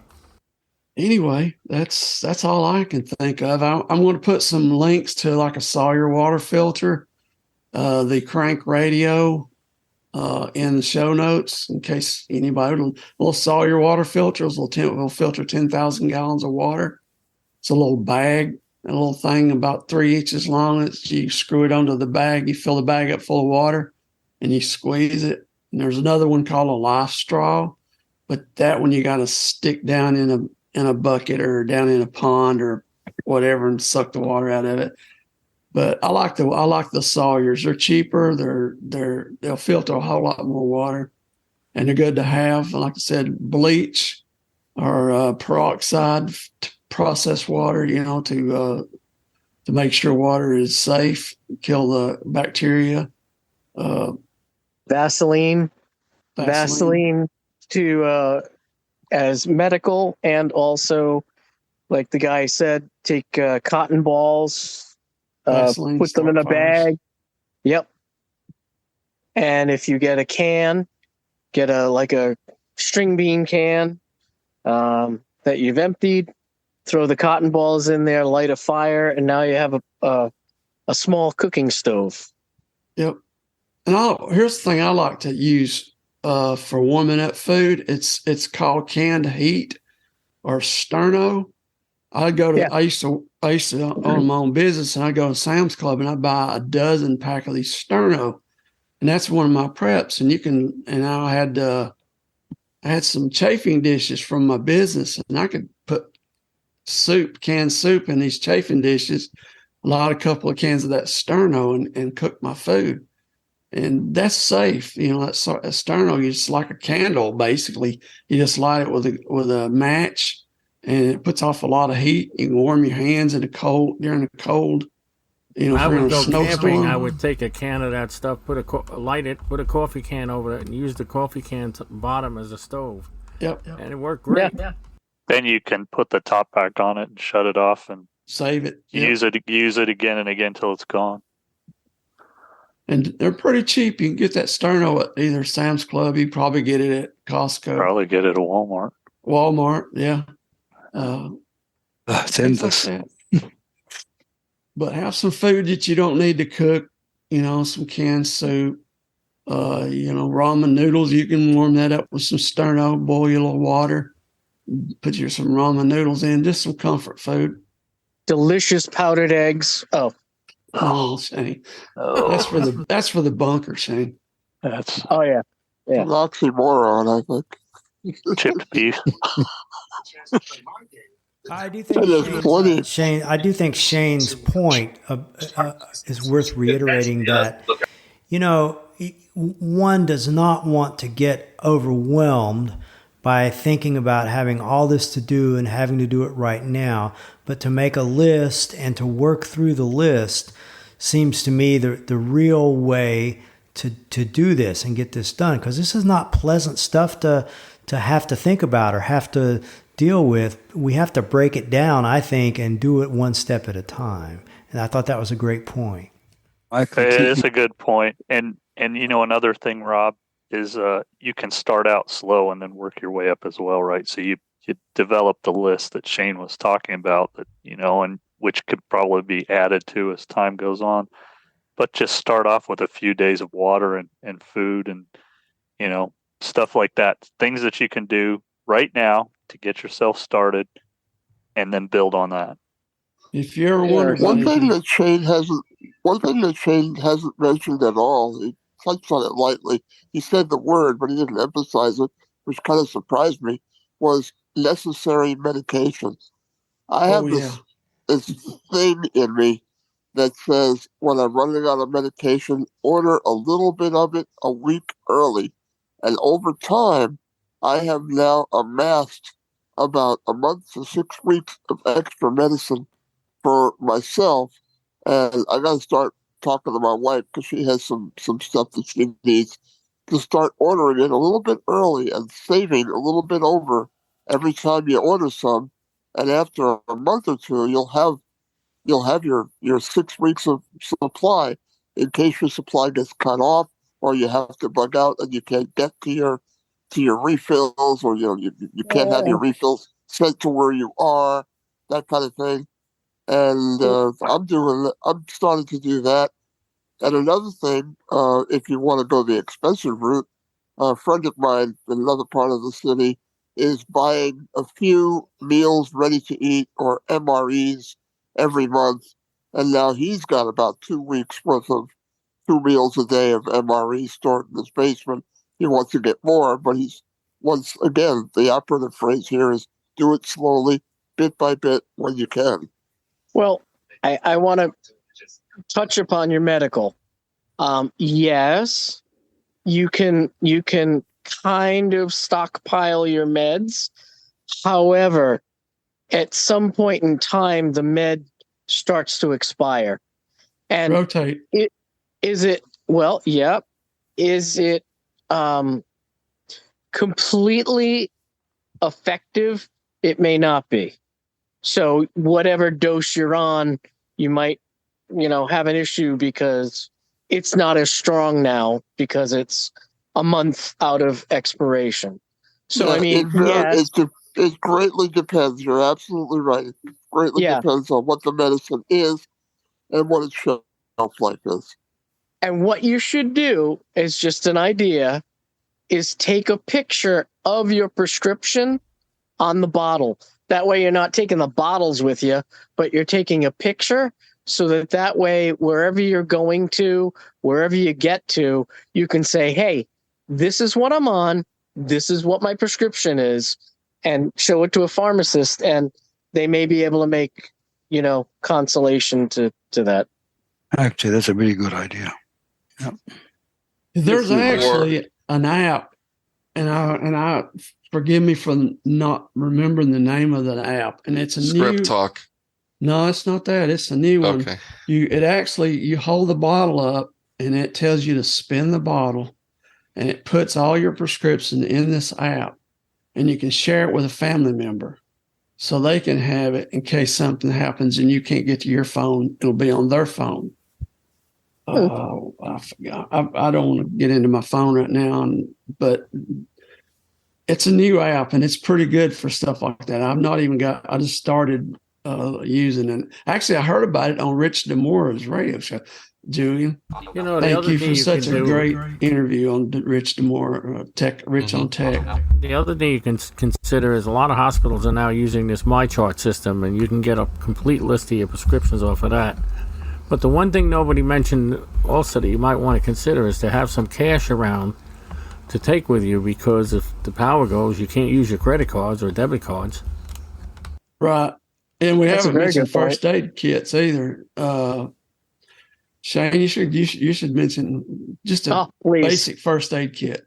Anyway, that's all I can think of. I'm going to put some links to like a Sawyer water filter, the crank radio, in the show notes in case anybody. Little Sawyer water filters will filter 10,000 gallons of water. It's a little bag. A little thing about 3 inches long. You screw it onto the bag. You fill the bag up full of water, and you squeeze it. And there's another one called a life straw, but that one you got to stick down in a bucket or down in a pond or whatever and suck the water out of it. But I like the Sawyers. They're cheaper. They'll filter a whole lot more water, and they're good to have. Like I said, bleach or peroxide. Process water, to make sure water is safe, kill the bacteria. Vaseline to as medical, and also, like the guy said, take cotton balls, put them in a bag. Yep. And if you get a can, get a string bean can that you've emptied. Throw the cotton balls in there, light a fire, and now you have a small cooking stove. Yep. And here's the thing I like to use for warming up food. It's called canned heat or sterno. I used to own my own business, and I go to Sam's Club and I buy a dozen pack of these sterno, and that's one of my preps. And I had some chafing dishes from my business, and I could put canned soup in these chafing dishes, a couple of cans of that sterno, and cook my food. And that's safe. That's a sterno, it's like a candle, basically. You just light it with a match, and it puts off a lot of heat. You can warm your hands during the cold. I would go camping. I would take a can of that stuff, light it, put a coffee can over it, and use the coffee can bottom as a stove. Yep. And it worked great. Yeah. Then you can put the top back on it and shut it off and save it. Use it again and again till it's gone. And they're pretty cheap. You can get that sterno at either Sam's Club. You probably get it at Costco. Probably get it at Walmart. Yeah. It's endless. But have some food that you don't need to cook. Some canned soup. Ramen noodles. You can warm that up with some sterno. Boil your little water. Put some ramen noodles in, just some comfort food. Delicious powdered eggs. Oh, Shane. That's for the bunker, Shane. Yeah. An oxymoron, I think. Chipped beef. I do think Shane's point is worth reiterating that, one does not want to get overwhelmed by thinking about having all this to do and having to do it right now, but to make a list and to work through the list seems to me the real way to do this and get this done, because this is not pleasant stuff to have to think about or have to deal with. We have to break it down, I think, and do it one step at a time. And I thought that was a great point. It is a good point. And another thing, Rob, is you can start out slow and then work your way up as well, right? So you develop the list that Shane was talking about, that and which could probably be added to as time goes on. But just start off with a few days of water and food and stuff like that. Things that you can do right now to get yourself started, and then build on that. If you're wondering, one thing that Shane hasn't mentioned at all, he touched on it lightly. He said the word, but he didn't emphasize it, which kind of surprised me, was necessary medication. I have this thing in me that says when I'm running out of medication, order a little bit of it a week early. And over time, I have now amassed about a month to 6 weeks of extra medicine for myself, and I got to start talking to my wife because she has some stuff that she needs to start ordering it a little bit early and saving a little bit over every time you order some. And after a month or two, you'll have your 6 weeks of supply in case your supply gets cut off or you have to bug out and you can't get to your refills, or you can't have your refills sent to where you are, that kind of thing. And I'm starting to do that. And another thing, if you want to go the expensive route, a friend of mine in another part of the city is buying a few meals ready to eat, or MREs, every month. And now he's got about 2 weeks worth of 2 meals a day of MRE stored in his basement. He wants to get more, but once again, the operative phrase here is do it slowly, bit by bit, when you can. Well, I want to touch upon your medical. Yes, you can kind of stockpile your meds. However, at some point in time, the med starts to expire. And rotate. Is it completely effective? It may not be. So whatever dose you're on, you might, have an issue because it's not as strong now because it's a month out of expiration. So, yeah, it greatly depends. You're absolutely right. It greatly depends on what the medicine is and what its shelf life is. And what you should do is just an idea is take a picture of your prescription on the bottle. That way you're not taking the bottles with you, but you're taking a picture so that way, wherever you're going to, wherever you get to, you can say, hey, this is what I'm on. This is what my prescription is, and show it to a pharmacist, and they may be able to make, consolation to that. Actually, that's a really good idea. Yep. There's actually an app, and I forgive me for not remembering the name of that app, and it's a Script Talk. No, it's not that. It's a new one. Okay. You hold the bottle up, and it tells you to spin the bottle, and it puts all your prescription in this app, and you can share it with a family member, so they can have it in case something happens and you can't get to your phone. It'll be on their phone. Oh, I forgot. I don't want to get into my phone right now, but it's a new app, and it's pretty good for stuff like that. I just started using it. Actually, I heard about it on Rich DeMora's radio show. Julian, thank you for such a great interview on Rich DeMora, Rich on Tech. The other thing you can consider is a lot of hospitals are now using this MyChart system, and you can get a complete list of your prescriptions off of that. But the one thing nobody mentioned also that you might want to consider is to have some cash around to take with you, because if the power goes, you can't use your credit cards or debit cards. Right. And we haven't mentioned first aid kits either. Shane, you should mention just a basic first aid kit.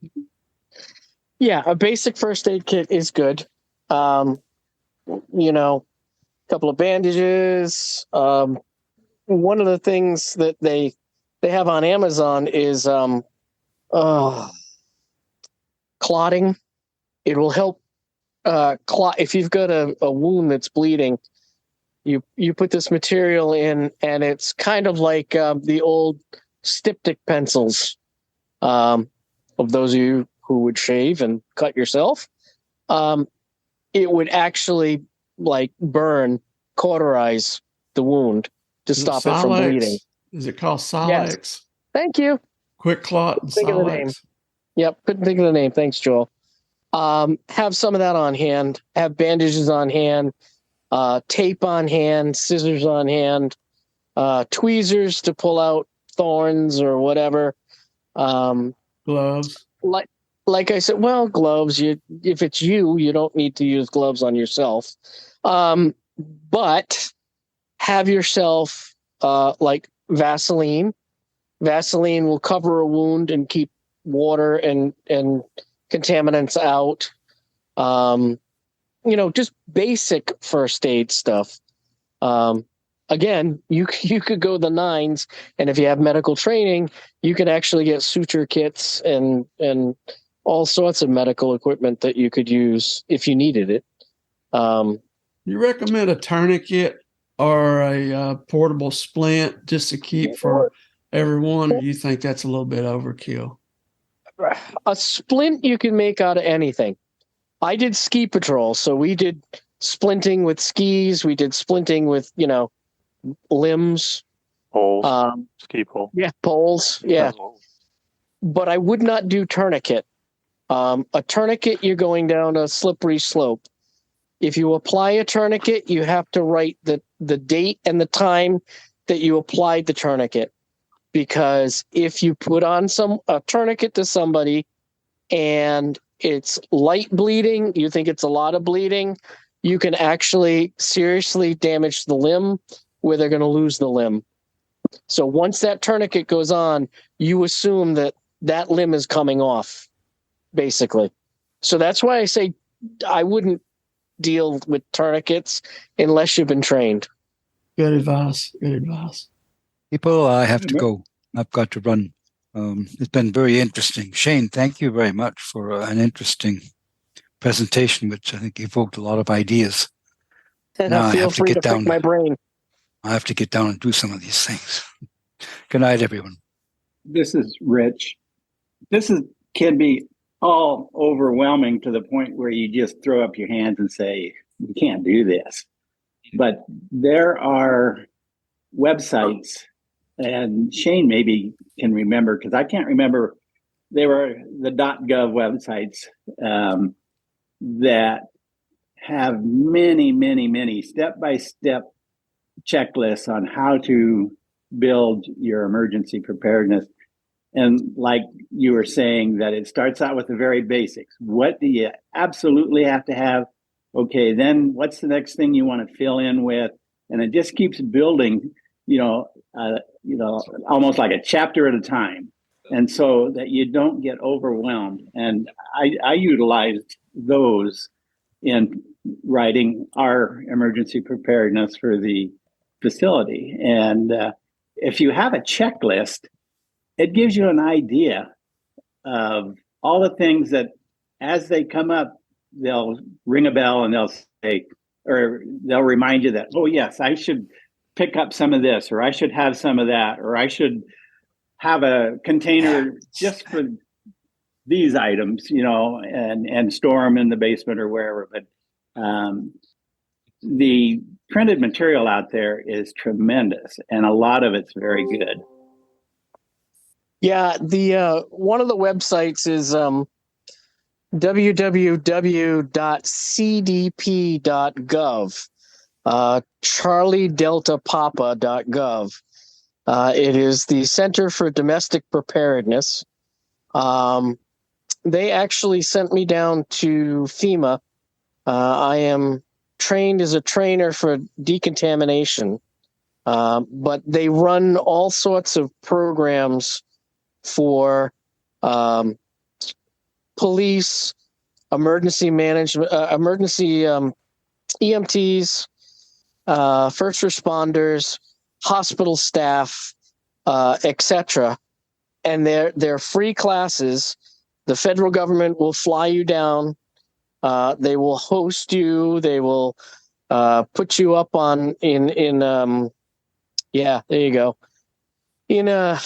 Yeah, a basic first aid kit is good. A couple of bandages. One of the things that they have on Amazon is clotting. It will help clot if you've got a wound that's bleeding. You put this material in, and it's kind of like the old styptic pencils of those of you who would shave and cut yourself. It would actually burn, cauterize the wound to stop it from bleeding. Is it called Silex? Yes. Thank you. Quick clot and think Silex. Of the name. Yep, couldn't think of the name. Thanks, Joel. Have some of that on hand. Have bandages on hand. Tape on hand, scissors on hand, tweezers to pull out thorns or whatever. Gloves. Like I said, gloves. If it's you don't need to use gloves on yourself. But have yourself Vaseline. Vaseline will cover a wound and keep water and contaminants out. Just basic first aid stuff. again, you could go the nines, and if you have medical training, you can actually get suture kits and all sorts of medical equipment that you could use if you needed it. You recommend a tourniquet or a portable splint just to keep for everyone? Or do you think that's a little bit overkill? A splint you can make out of anything. I did ski patrol, so we did splinting with skis. We did splinting with, limbs. Poles. Ski pole. Yeah, poles. Yeah. But I would not do tourniquet. A tourniquet, you're going down a slippery slope. If you apply a tourniquet, you have to write the date and the time that you applied the tourniquet. Because if you put on a tourniquet to somebody and it's light bleeding, you think it's a lot of bleeding, you can actually seriously damage the limb where they're going to lose the limb. So once that tourniquet goes on, you assume that limb is coming off, basically. So that's why I say I wouldn't deal with tourniquets unless you've been trained. Good advice. Good advice. People, I have to go. I've got to run. It's been very interesting. Shane, thank you very much for an interesting presentation, which I think evoked a lot of ideas. Now I have to get down. My brain. I have to get down and do some of these things. Good night, everyone. This is Rich. Can be all overwhelming to the point where you just throw up your hands and say, "You can't do this." But there are websites, and Shane maybe can remember, because I can't remember. They were the .gov websites that have many, many, many step-by-step checklists on how to build your emergency preparedness. And like you were saying, that it starts out with the very basics. What do you absolutely have to have? Okay, then what's the next thing you want to fill in with? And it just keeps building, almost like a chapter at a time. And so that you don't get overwhelmed. And I utilized those in writing our emergency preparedness for the facility. And if you have a checklist, it gives you an idea of all the things that as they come up, they'll ring a bell and they'll say, or they'll remind you that, oh yes, I should pick up some of this, or I should have some of that, or I should have a container just for these items, and store them in the basement or wherever. But the printed material out there is tremendous, and a lot of it's very good. Yeah, the one of the websites is www.cdp.gov, charliedeltapapa.gov. It is the Center for Domestic Preparedness. They actually sent me down to FEMA. I am trained as a trainer for decontamination, but they run all sorts of programs for police, emergency management, emergency EMTs, first responders, hospital staff, etc. And they're free classes. The federal government will fly you down. They will host you. They will put you up there you go, in a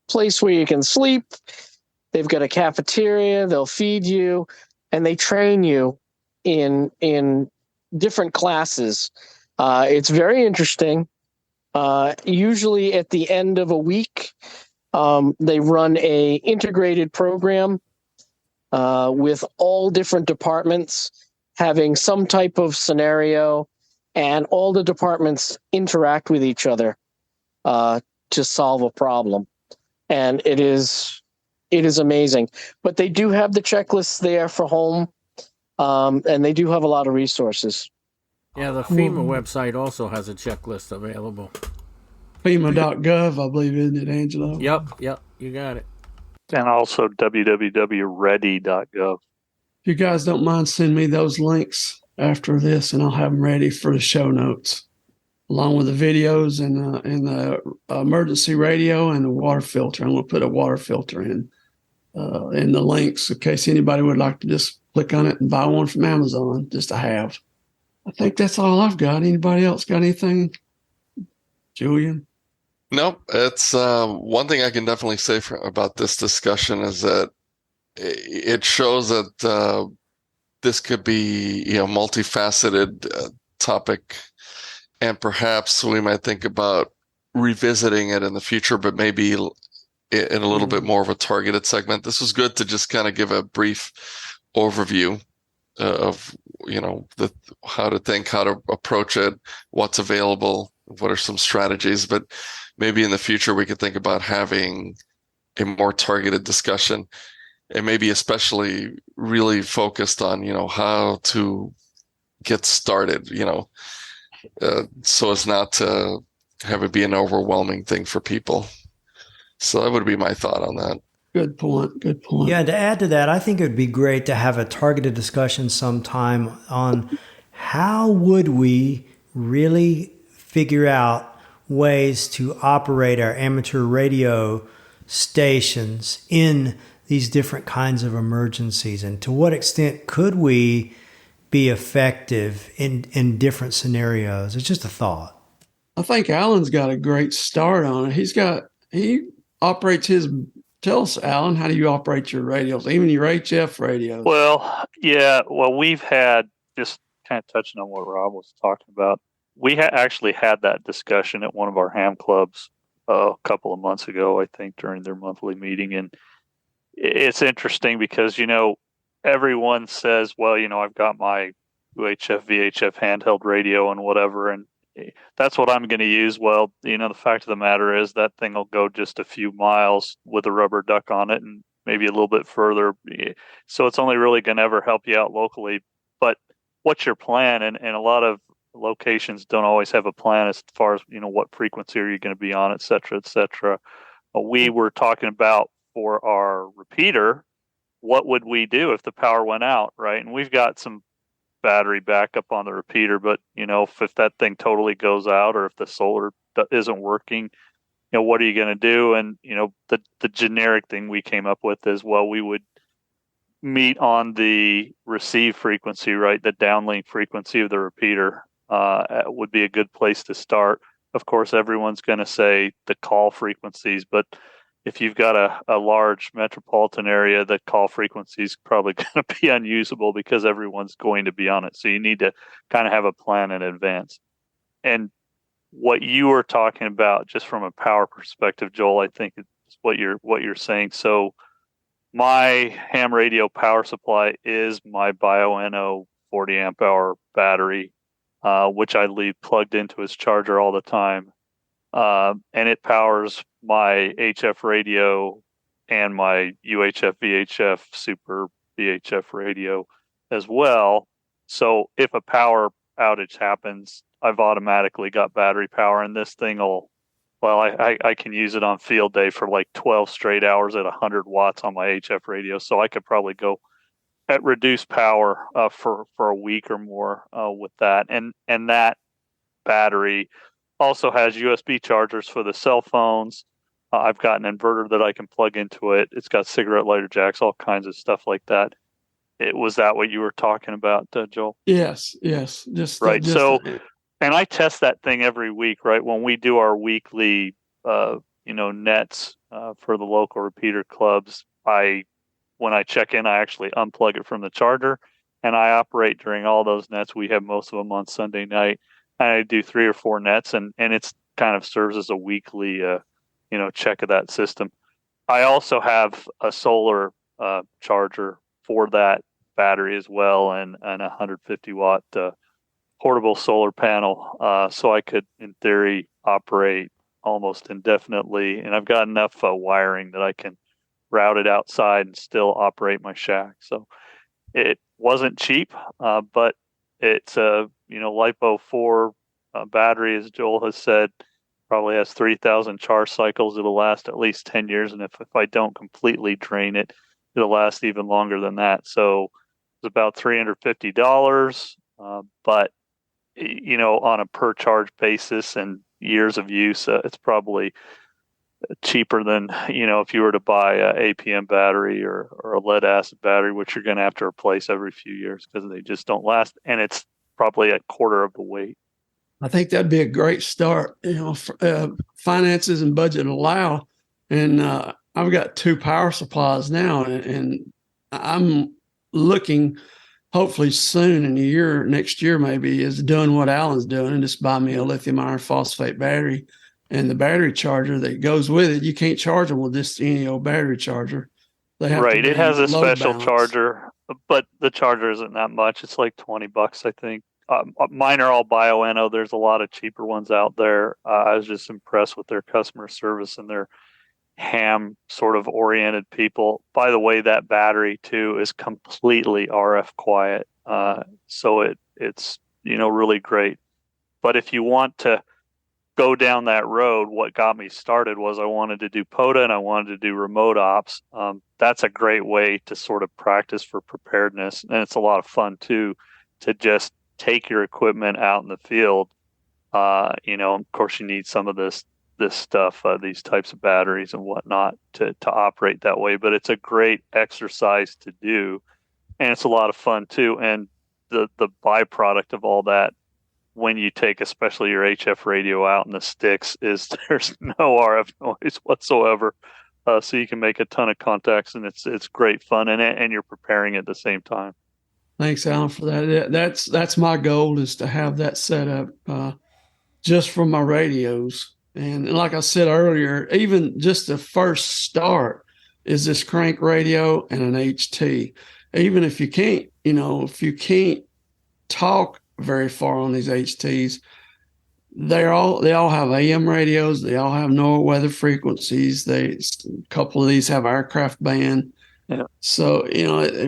place where you can sleep. They've got a cafeteria. They'll feed you, and they train you in different classes. It's very interesting. Usually at the end of a week, they run a integrated program with all different departments having some type of scenario, and all the departments interact with each other to solve a problem. And it is amazing. But they do have the checklists there for home, and they do have a lot of resources. Yeah, the FEMA website also has a checklist available. FEMA.gov, I believe, isn't it, Angelo? Yep, you got it. And also www.raddy.gov. If you guys don't mind, send me those links after this, and I'll have them ready for the show notes. along with the videos and the emergency radio and the water filter. I'm going to put a water filter in the links in case anybody would like to just click on it and buy one from Amazon just to have. I think that's all I've got. Anybody else got anything? Julian? Nope. It's one thing I can definitely say about this discussion is that it shows that this could be, multifaceted topic, and perhaps we might think about revisiting it in the future, but maybe in a little bit more of a targeted segment. This was good to just kind of give a brief overview of, how to think, how to approach it, what's available, what are some strategies. But maybe in the future we could think about having a more targeted discussion, and maybe especially really focused on, how to get started, so as not to have it be an overwhelming thing for people. So that would be my thought on that. Good point. Good point. Yeah, to add to that, I think it would be great to have a targeted discussion sometime on how would we really figure out ways to operate our amateur radio stations in these different kinds of emergencies, and to what extent could we be effective in different scenarios. It's just a thought. I think Alan's got a great start on it. He operates his. Tell us, Alan, how do you operate your radios, even your HF radios? Well, yeah. Well, we've had, just kind of touching on what Rob was talking about, we actually had that discussion at one of our ham clubs a couple of months ago, I think, during their monthly meeting. And it's interesting because, everyone says, well, I've got my UHF, VHF handheld radio and whatever, and that's what I'm going to use. Well, the fact of the matter is that thing will go just a few miles with a rubber duck on it and maybe a little bit further. So it's only really going to ever help you out locally. But what's your plan? And a lot of locations don't always have a plan as far as, what frequency are you going to be on, et cetera, et cetera. We were talking about for our repeater, what would we do if the power went out, right? And we've got some battery backup on the repeater, but if that thing totally goes out, or if the solar isn't working, what are you going to do? And the generic thing we came up with is, well, we would meet on the receive frequency, right? The downlink frequency of the repeater would be a good place to start. Of course, everyone's going to say the call frequencies, but if you've got a large metropolitan area, the call frequency is probably going to be unusable because everyone's going to be on it. So you need to kind of have a plan in advance. And what you were talking about, just from a power perspective, Joel, I think it's what you're saying. So my ham radio power supply is my Bioenno 40 amp hour battery, which I leave plugged into its charger all the time. And it powers my HF radio and my UHF VHF super VHF radio as well. So if a power outage happens, I've automatically got battery power, and this thing I can use it on field day for like 12 straight hours at 100 watts on my HF radio. So I could probably go at reduced power for a week or more with that. And that battery also has USB chargers for the cell phones. I've got an inverter that I can plug into it. It's got cigarette lighter jacks, all kinds of stuff like that. Was that what you were talking about, Joel? Yes. Just right. And I test that thing every week, right? When we do our weekly, nets for the local repeater clubs, when I check in, I actually unplug it from the charger, and I operate during all those nets. We have most of them on Sunday night. I do 3 or 4 nets, and it's kind of serves as a weekly, check of that system. I also have a solar charger for that battery as well, and a 150 watt portable solar panel. So I could, in theory, operate almost indefinitely. And I've got enough wiring that I can route it outside and still operate my shack. So it wasn't cheap, but it's a LiPo 4 battery, as Joel has said, probably has 3,000 charge cycles. It'll last at least 10 years, and if I don't completely drain it, it'll last even longer than that. So it's about $350, but on a per charge basis and years of use, it's probably cheaper than, if you were to buy a APM battery or a lead acid battery, which you're going to have to replace every few years because they just don't last. And it's probably a quarter of the weight. I think that'd be a great start. Finances and budget allow. And I've got 2 power supplies now, and I'm looking hopefully soon in a year, next year maybe, is doing what Alan's doing and just buy me a lithium iron phosphate battery. And the battery charger that goes with it, you can't charge them with just any old battery charger. They have right. It has a special balance. charger, but the charger isn't that much. It's like $20, I think. Mine are all Bioenno. There's a lot of cheaper ones out there. I was just impressed with their customer service and their ham sort of oriented people. By the way, that battery too is completely RF quiet. So it's really great. But if you want to go down that road, what got me started was I wanted to do POTA and I wanted to do remote ops. That's a great way to sort of practice for preparedness. And it's a lot of fun too, to just take your equipment out in the field. Of course you need some of this stuff, these types of batteries and whatnot to operate that way, but it's a great exercise to do. And it's a lot of fun too. And the byproduct of all that, when you take especially your HF radio out in the sticks, is there's no RF noise whatsoever. So you can make a ton of contacts, and it's great fun, and you're preparing at the same time. Thanks, Alan, for that. That's my goal, is to have that set up just for my radios. And like I said earlier, even just the first start is this crank radio and an HT. Even if you can't talk very far on these HTs, they all have AM radios. They all have NOAA weather frequencies. A couple of these have aircraft band. Yeah. So,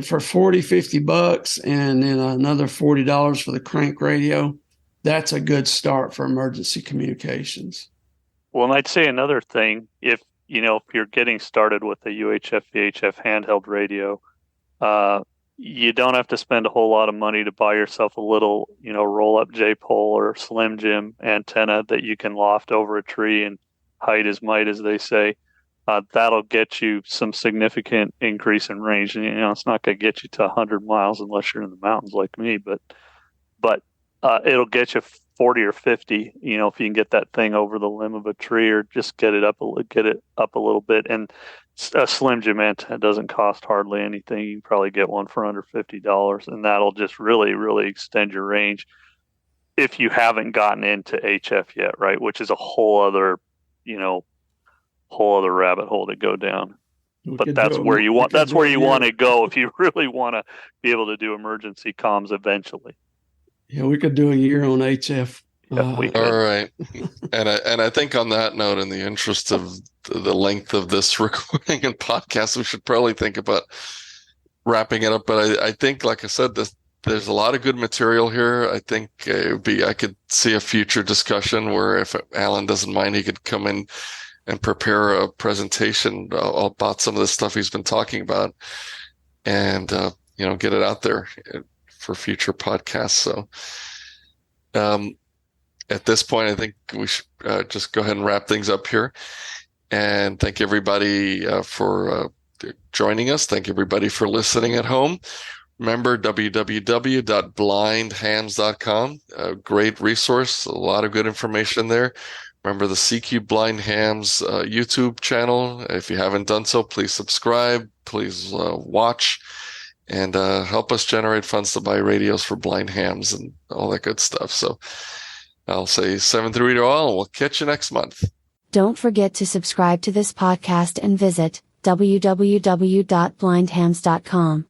for $40-50 and then another $40 for the crank radio, that's a good start for emergency communications. Well, and I'd say another thing, if you're getting started with a UHF, VHF handheld radio, you don't have to spend a whole lot of money to buy yourself a little, roll-up J-pole or Slim Jim antenna that you can loft over a tree and height is might, as they say. That'll get you some significant increase in range. And, it's not going to get you to 100 miles unless you're in the mountains like me, but it'll get you 40 or 50, if you can get that thing over the limb of a tree or just get it up a little bit. And a Slim Jim antenna doesn't cost hardly anything. You can probably get one for under $50, and that'll just really, really extend your range if you haven't gotten into HF yet, right? Which is a whole other rabbit hole to go down. But that's where you want to go if you really want to be able to do emergency comms eventually. Yeah, we could do a year on HF. Yeah, we could. All right. And I think on that note, in the interest of the length of this recording and podcast, we should probably think about wrapping it up. But I think, like I said, there's a lot of good material here. I think I could see a future discussion where, if Alan doesn't mind, he could come in and prepare a presentation about some of the stuff he's been talking about, and get it out there for future podcasts. So at this point, I think we should just go ahead and wrap things up here. And thank everybody for joining us. Thank everybody for listening at home. Remember, www.blindhams.com, a great resource, a lot of good information there. Remember the CQ Blind Hams YouTube channel. If you haven't done so, please subscribe, please watch, and help us generate funds to buy radios for blind hams and all that good stuff. So I'll say 7-3 to all, and we'll catch you next month. Don't forget to subscribe to this podcast and visit www.blindhams.com.